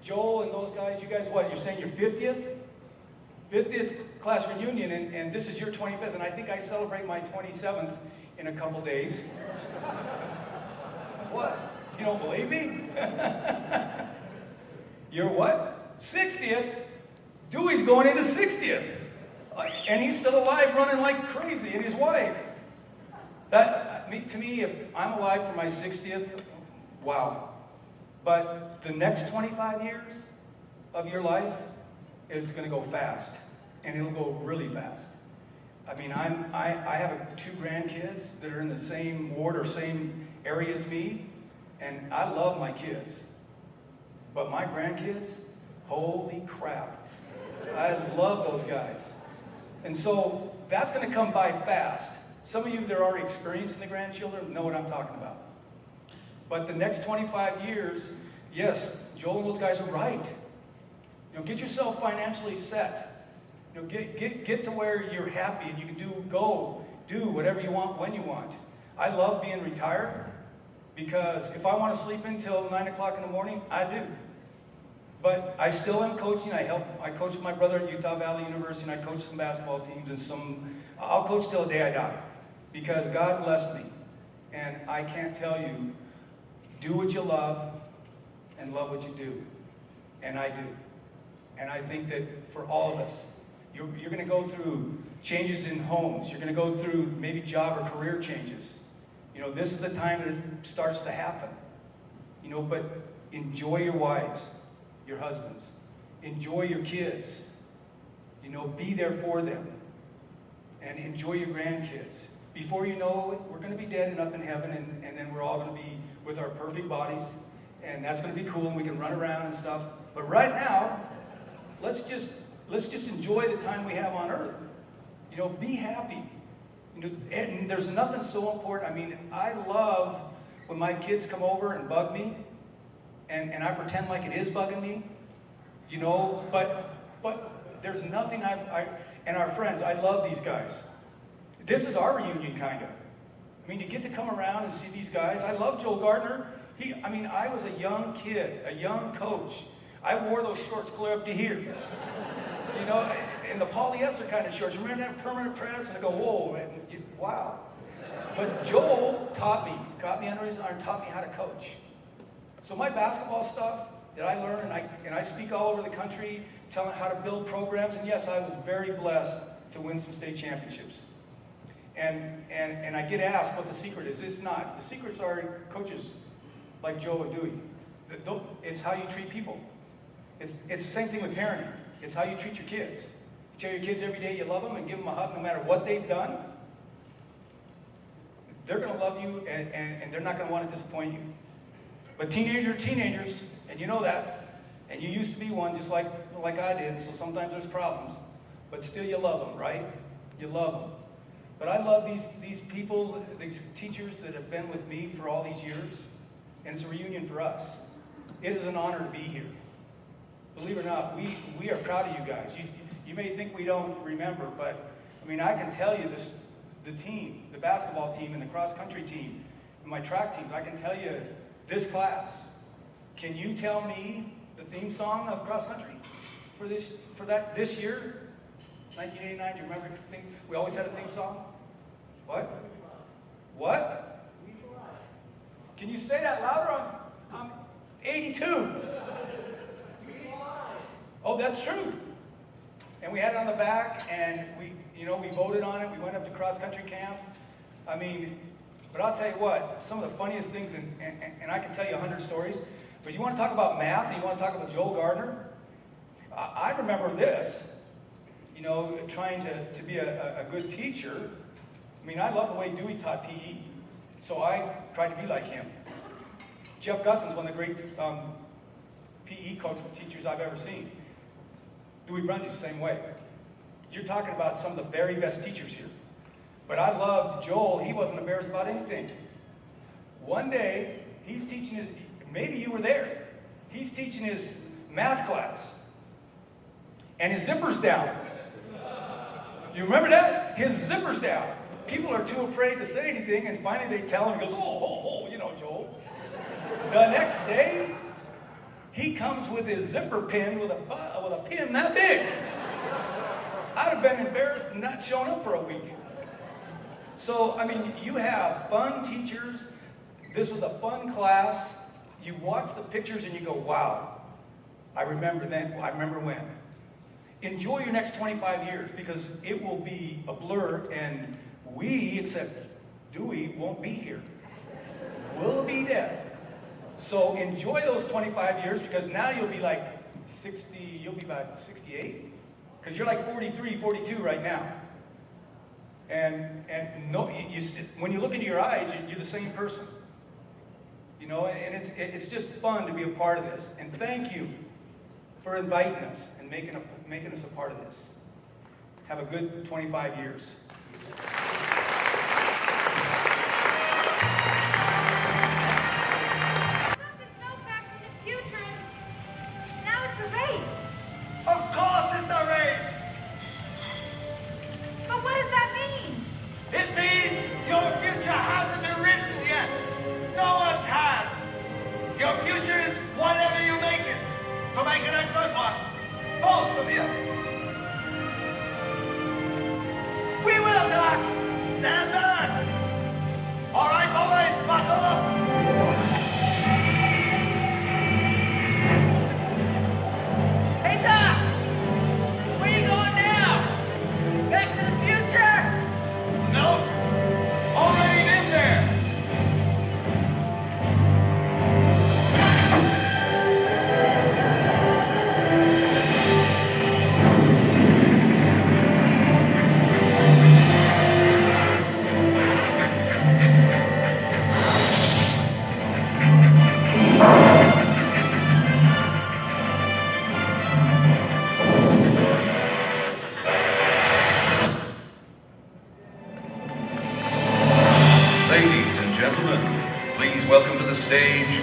Joel and those guys, you guys, what, you're saying your 50th? 50th class reunion, and this is your 25th, and I think I celebrate my 27th in a couple days. What? You don't believe me? Your what? 60th? Dewey's going into 60th. And he's still alive, running like crazy, and his wife. To me, if I'm alive for my 60th, wow. But the next 25 years of your life is going to go fast, and it'll go really fast. I mean, I have 2 grandkids that are in the same ward or same area as me, and I love my kids. But my grandkids, holy crap. I love those guys. And so that's going to come by fast. Some of you that are already experiencing the grandchildren know what I'm talking about. But the next 25 years, yes, Joel and those guys are right. Get yourself financially set. Get to where you're happy and you can do whatever you want when you want. I love being retired because if I want to sleep until 9 o'clock in the morning, I do. But I still am coaching. I coach my brother at Utah Valley University, and I coach some basketball teams and I'll coach till the day I die because God blessed me. And I can't tell you, do what you love and love what you do. And I do. And I think that for all of us, you're going to go through changes in homes. You're going to go through maybe job or career changes. This is the time that it starts to happen. But enjoy your wives, your husbands. Enjoy your kids. Be there for them. And enjoy your grandkids. Before you know it, we're going to be dead and up in heaven, and then we're all going to be with our perfect bodies. And that's going to be cool, and we can run around and stuff. But right now, let's just enjoy the time we have on earth. Be happy. And there's nothing so important. I mean, I love when my kids come over and bug me, and I pretend like it is bugging me, but there's nothing and our friends, I love these guys. This is our reunion, kind of. I mean, to get to come around and see these guys. I love Joel Gardner. I was a young kid, a young coach. I wore those shorts clear up to here. And the polyester kind of shorts. Remember that permanent press? And I go, whoa, man, wow. But Joel got me under his arm, taught me how to coach. So my basketball stuff that I learned, and I speak all over the country, telling how to build programs. And yes, I was very blessed to win some state championships. And I get asked what the secret is. It's not. The secrets are coaches like Joe and Dewey. It's how you treat people. It's the same thing with parenting. It's how you treat your kids. You tell your kids every day you love them and give them a hug no matter what they've done. They're going to love you and they're not going to want to disappoint you. But teenagers, and you know that, and you used to be one just like I did, so sometimes there's problems. But still you love them, right? You love them. But I love these people, these teachers that have been with me for all these years, and it's a reunion for us. It is an honor to be here. Believe it or not, we are proud of you guys. You may think we don't remember, but I can tell you this, the team, the basketball team and the cross-country team, and my track teams, I can tell you this class. Can you tell me the theme song of cross-country for this year? 1989, do you remember the thing? We always had a theme song? What? Can you say that louder? I'm 82. Oh, that's true. And we had it on the back, and we voted on it. We went up to cross-country camp. But I'll tell you what, some of the funniest things, and I can tell you 100 stories, but you want to talk about math, and you want to talk about Joel Gardner? I remember this, trying to be a good teacher. I love the way Dewey taught PE, so I tried to be like him. Jeff Gusson's one of the great PE coach teachers I've ever seen. Dewey Brundy's the same way. You're talking about some of the very best teachers here. But I loved Joel. He wasn't embarrassed about anything. One day, he's teaching maybe you were there. He's teaching his math class. And his zipper's down. You remember that? His zipper's down. People are too afraid to say anything, and finally they tell him, he goes, oh, Joel. The next day, he comes with his zipper pin with a pin that big. I'd have been embarrassed and not shown up for a week. So, you have fun teachers. This was a fun class. You watch the pictures and you go, wow, I remember then, I remember when. Enjoy your next 25 years because it will be a blur, and we, except Dewey, won't be here. We'll be dead. So enjoy those 25 years because now you'll be like 60, you'll be about 68. Because you're like 43, 42 right now. And no, when you look into your eyes, you're the same person. And it's just fun to be a part of this. And thank you for inviting us and making us a part of this. Have a good 25 years.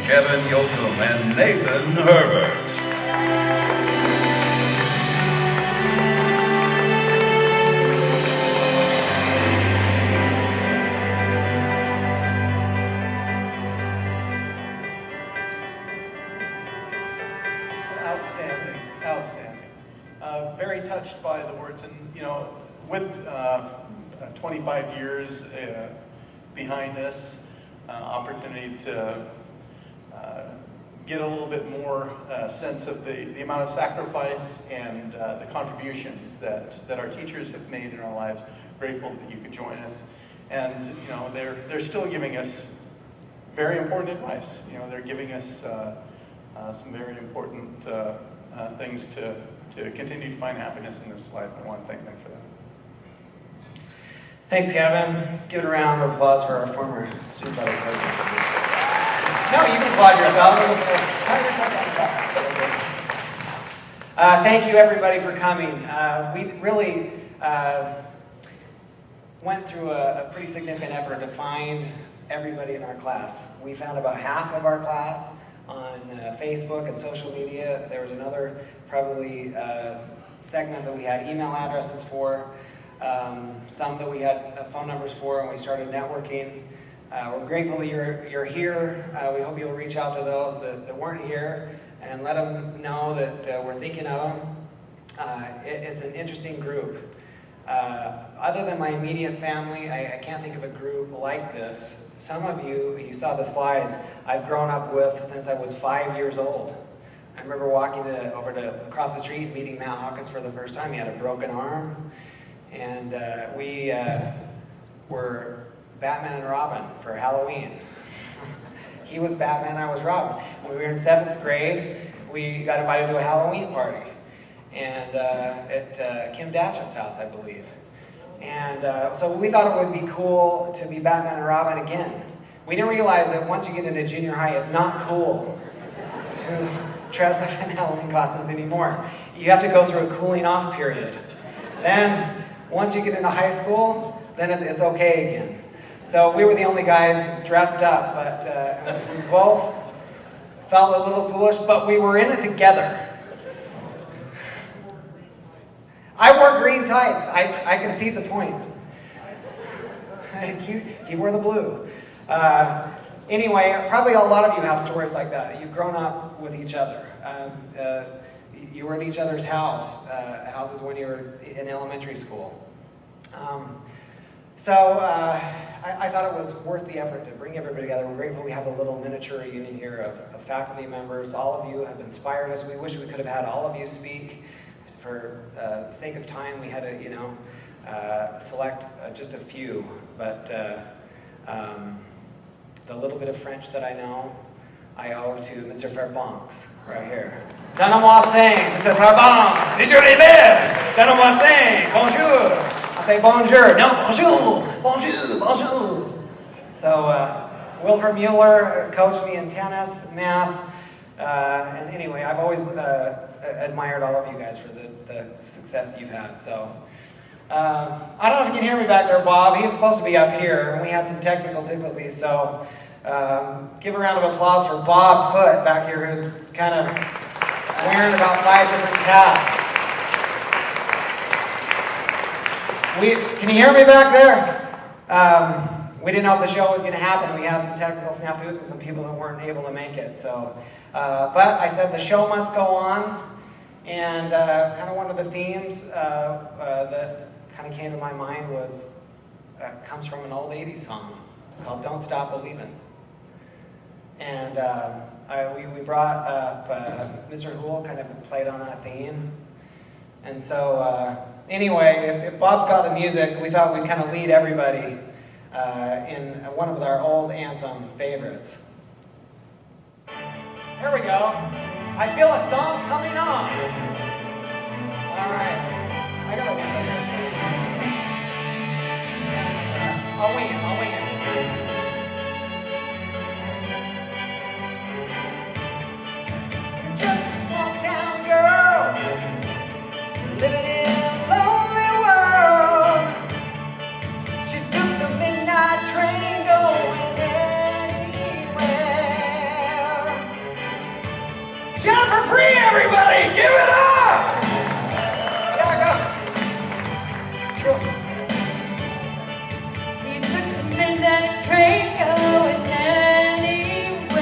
Kevin Yoakum and Nathan Herbert. Outstanding, outstanding. Very touched by the words, and with 25 years behind us, opportunity to get a little bit more sense of the amount of sacrifice and the contributions that our teachers have made in our lives. Grateful that you could join us, and they're still giving us very important advice. They're giving us some very important things to continue to find happiness in this life. I want to thank them for that. Thanks, Kevin. Let's give it a round of applause for our former student body president. No, you can applaud yourself. Thank you, everybody, for coming. We really went through a pretty significant effort to find everybody in our class. We found about half of our class on Facebook and social media. There was another probably segment that we had email addresses for, some that we had phone numbers for, and we started networking. We're grateful that you're here. We hope you'll reach out to those that weren't here and let them know that we're thinking of them. It's an interesting group. Other than my immediate family, I can't think of a group like this. Some of you saw the slides, I've grown up with since I was 5 years old. I remember walking across the street, meeting Matt Hawkins for the first time. He had a broken arm, and we were Batman and Robin for Halloween. He was Batman, I was Robin. When we were in 7th grade, we got invited to a Halloween party, and at Kim Dastard's house, I believe. And so we thought it would be cool to be Batman and Robin again. We didn't realize that once you get into junior high, it's not cool to dress up in Halloween costumes anymore. You have to go through a cooling off period. Then, once you get into high school, then it's okay again. So we were the only guys dressed up, but we both felt a little foolish, but we were in it together. I wore green tights. I can see the point. He wore the blue. Anyway, probably a lot of you have stories like that. You've grown up with each other. You were at each other's houses when you were in elementary school. So I thought it was worth the effort to bring everybody together. We're grateful we have a little miniature reunion here of faculty members. All of you have inspired us. We wish we could have had all of you speak. For the sake of time, we had to, select just a few. But the little bit of French that I know, I owe to Mr. Fairbanks, right here. Donne-moi sing, Mr. Fairbanks. Did you remember? Donne-moi sing, bonjour. I say bonjour. No, bonjour, bonjour, bonjour. So Wilford Mueller coached me in tennis, math, and anyway, I've always admired all of you guys for the success you've had. So I don't know if you can hear me back there, Bob. He was supposed to be up here, and we had some technical difficulties. So give a round of applause for Bob Foote back here, who's kind of wearing about 5 different hats. Can you hear me back there? We didn't know if the show was going to happen. We had some technical snafus and some people that weren't able to make it. So, but I said the show must go on, and kind of one of the themes that kind of came to my mind comes from an old 80s song called "Don't Stop Believin'." And we brought up Mr. Hoole, kind of played on that theme. And so anyway, if Bob's got the music, we thought we'd kind of lead everybody in one of our old anthem favorites. Here we go. I feel a song coming on. All right. I got to wing it. I'll wing it. Just a small town girl living in a lonely world. She took the midnight train going anywhere. We took the midnight train going anywhere.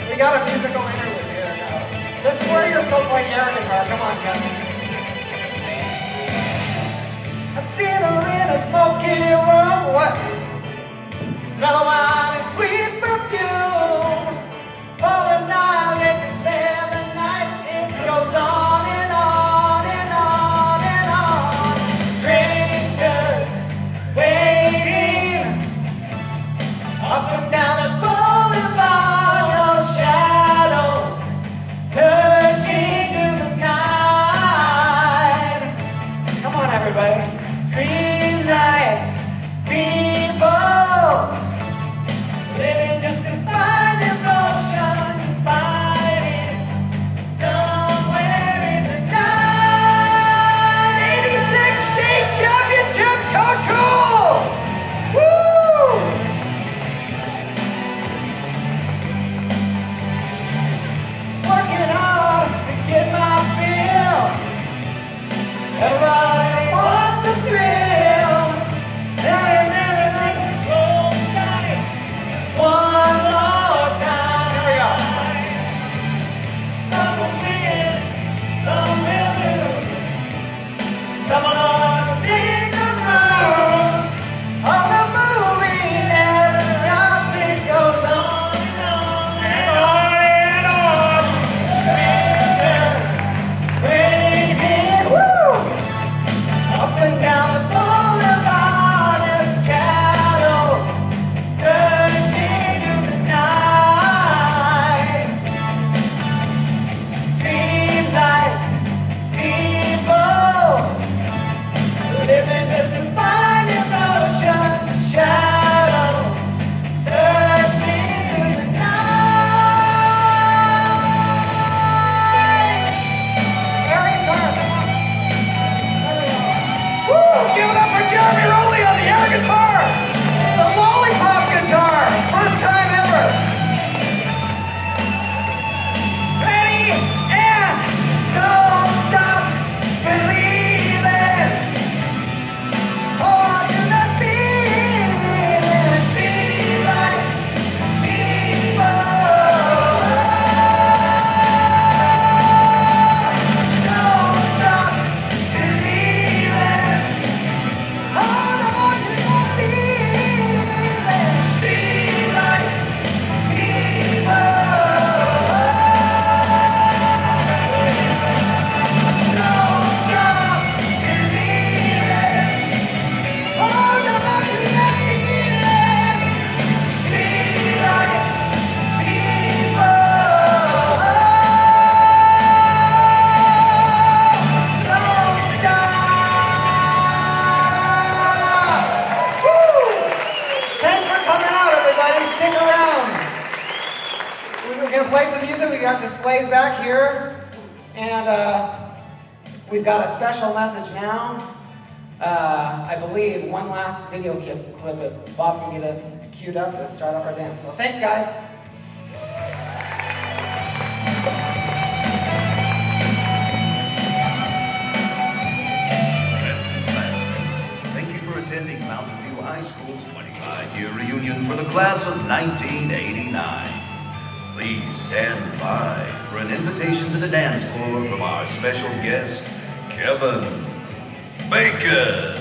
We got a musical interlude here now. This is where you're so playing air guitar. Come on, Kevin. I see her in a smoky room. What? Smell of wine and sweet perfume. For the night, it can stay the night. It goes on and on and on and on. Strangers waiting up and down the boulevard. No shadows searching through the night. Come on, everybody. Green lights, people living just to find emotion, fighting somewhere in the night. 86 state championship, Coach Hull! Woo! Working hard to get my fill. Everybody wants a thrill. And everything goes nice. One more time. Here we go. Some will win, some will lose. Some will sing the blues. Oh, the movie never stops. It goes on and on and on and on. Crazy, woo! Up and down the boulevard, there's shadows searching through the night. Street lights, people living just to find emotion. Shadows searching through the night. Very good. Woo! Give it up for Jeremy Rowley on the air guitar! The lollipop guitar! First time ever! Ready? And don't stop believing! Hold on to the feeling! Streetlights, people! Don't stop believing! Hold on to the feeling. Streetlights, people. Don't stop believing. Hold on to the feeling. Streetlights, people. Don't stop. Woo! Thanks for coming out, everybody. Stick around. We're going to play some music. We got displays back here. And we've got a special message now. I believe one last video clip if Bob can get it queued up to start off our dance. So thanks, guys. Thank you for attending Mountain View High School's 25-year reunion for the class of 1989. Please stand by for an invitation to the dance floor from our special guest, Kevin Bacon.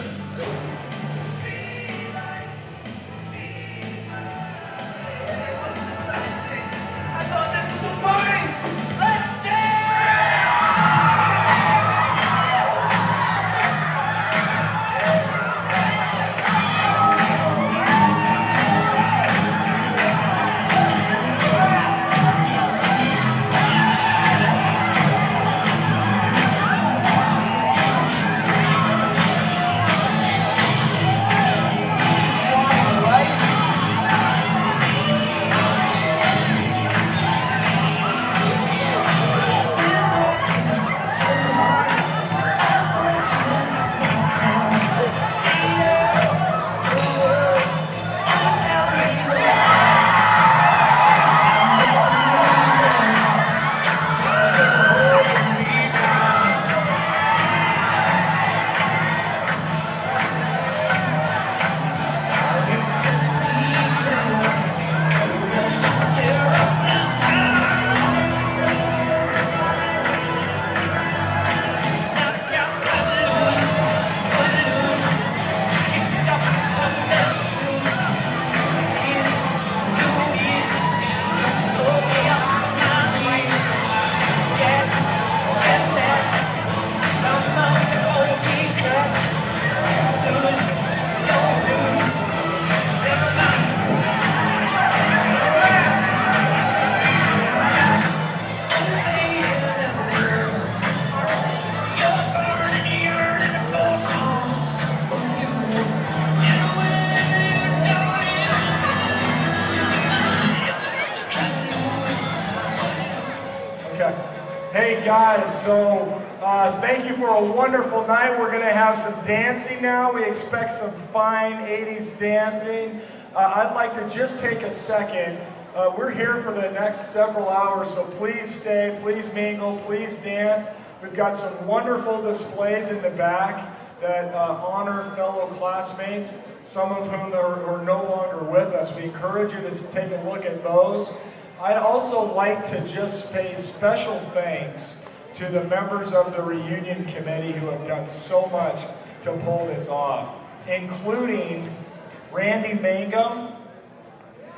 Hey guys, so thank you for a wonderful night. We're going to have some dancing now. We expect some fine 80s dancing. I'd like to just take a second. We're here for the next several hours, so please stay, please mingle, please dance. We've got some wonderful displays in the back that honor fellow classmates, some of whom are no longer with us. We encourage you to take a look at those. I'd also like to just pay special thanks to the members of the reunion committee who have done so much to pull this off, including Randy Mangum.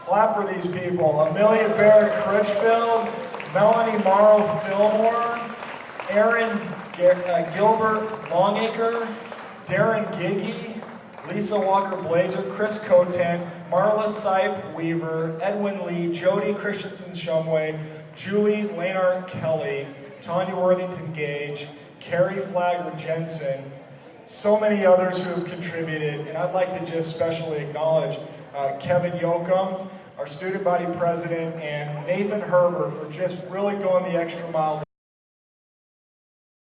Clap for these people. Amelia Barrett Critchfield, Melanie Morrow Fillmore, Aaron Gilbert Longacre, Darren Giggy, Lisa Walker Blazer, Chris Coten, Marla Sipe Weaver, Edwin Lee, Jody Christensen Shumway, Julie Laynard Kelly, Tanya Worthington Gage, Carrie Flagler Jensen, so many others who have contributed, and I'd like to just specially acknowledge Kevin Yoakum, our student body president, and Nathan Herbert for just really going the extra mile.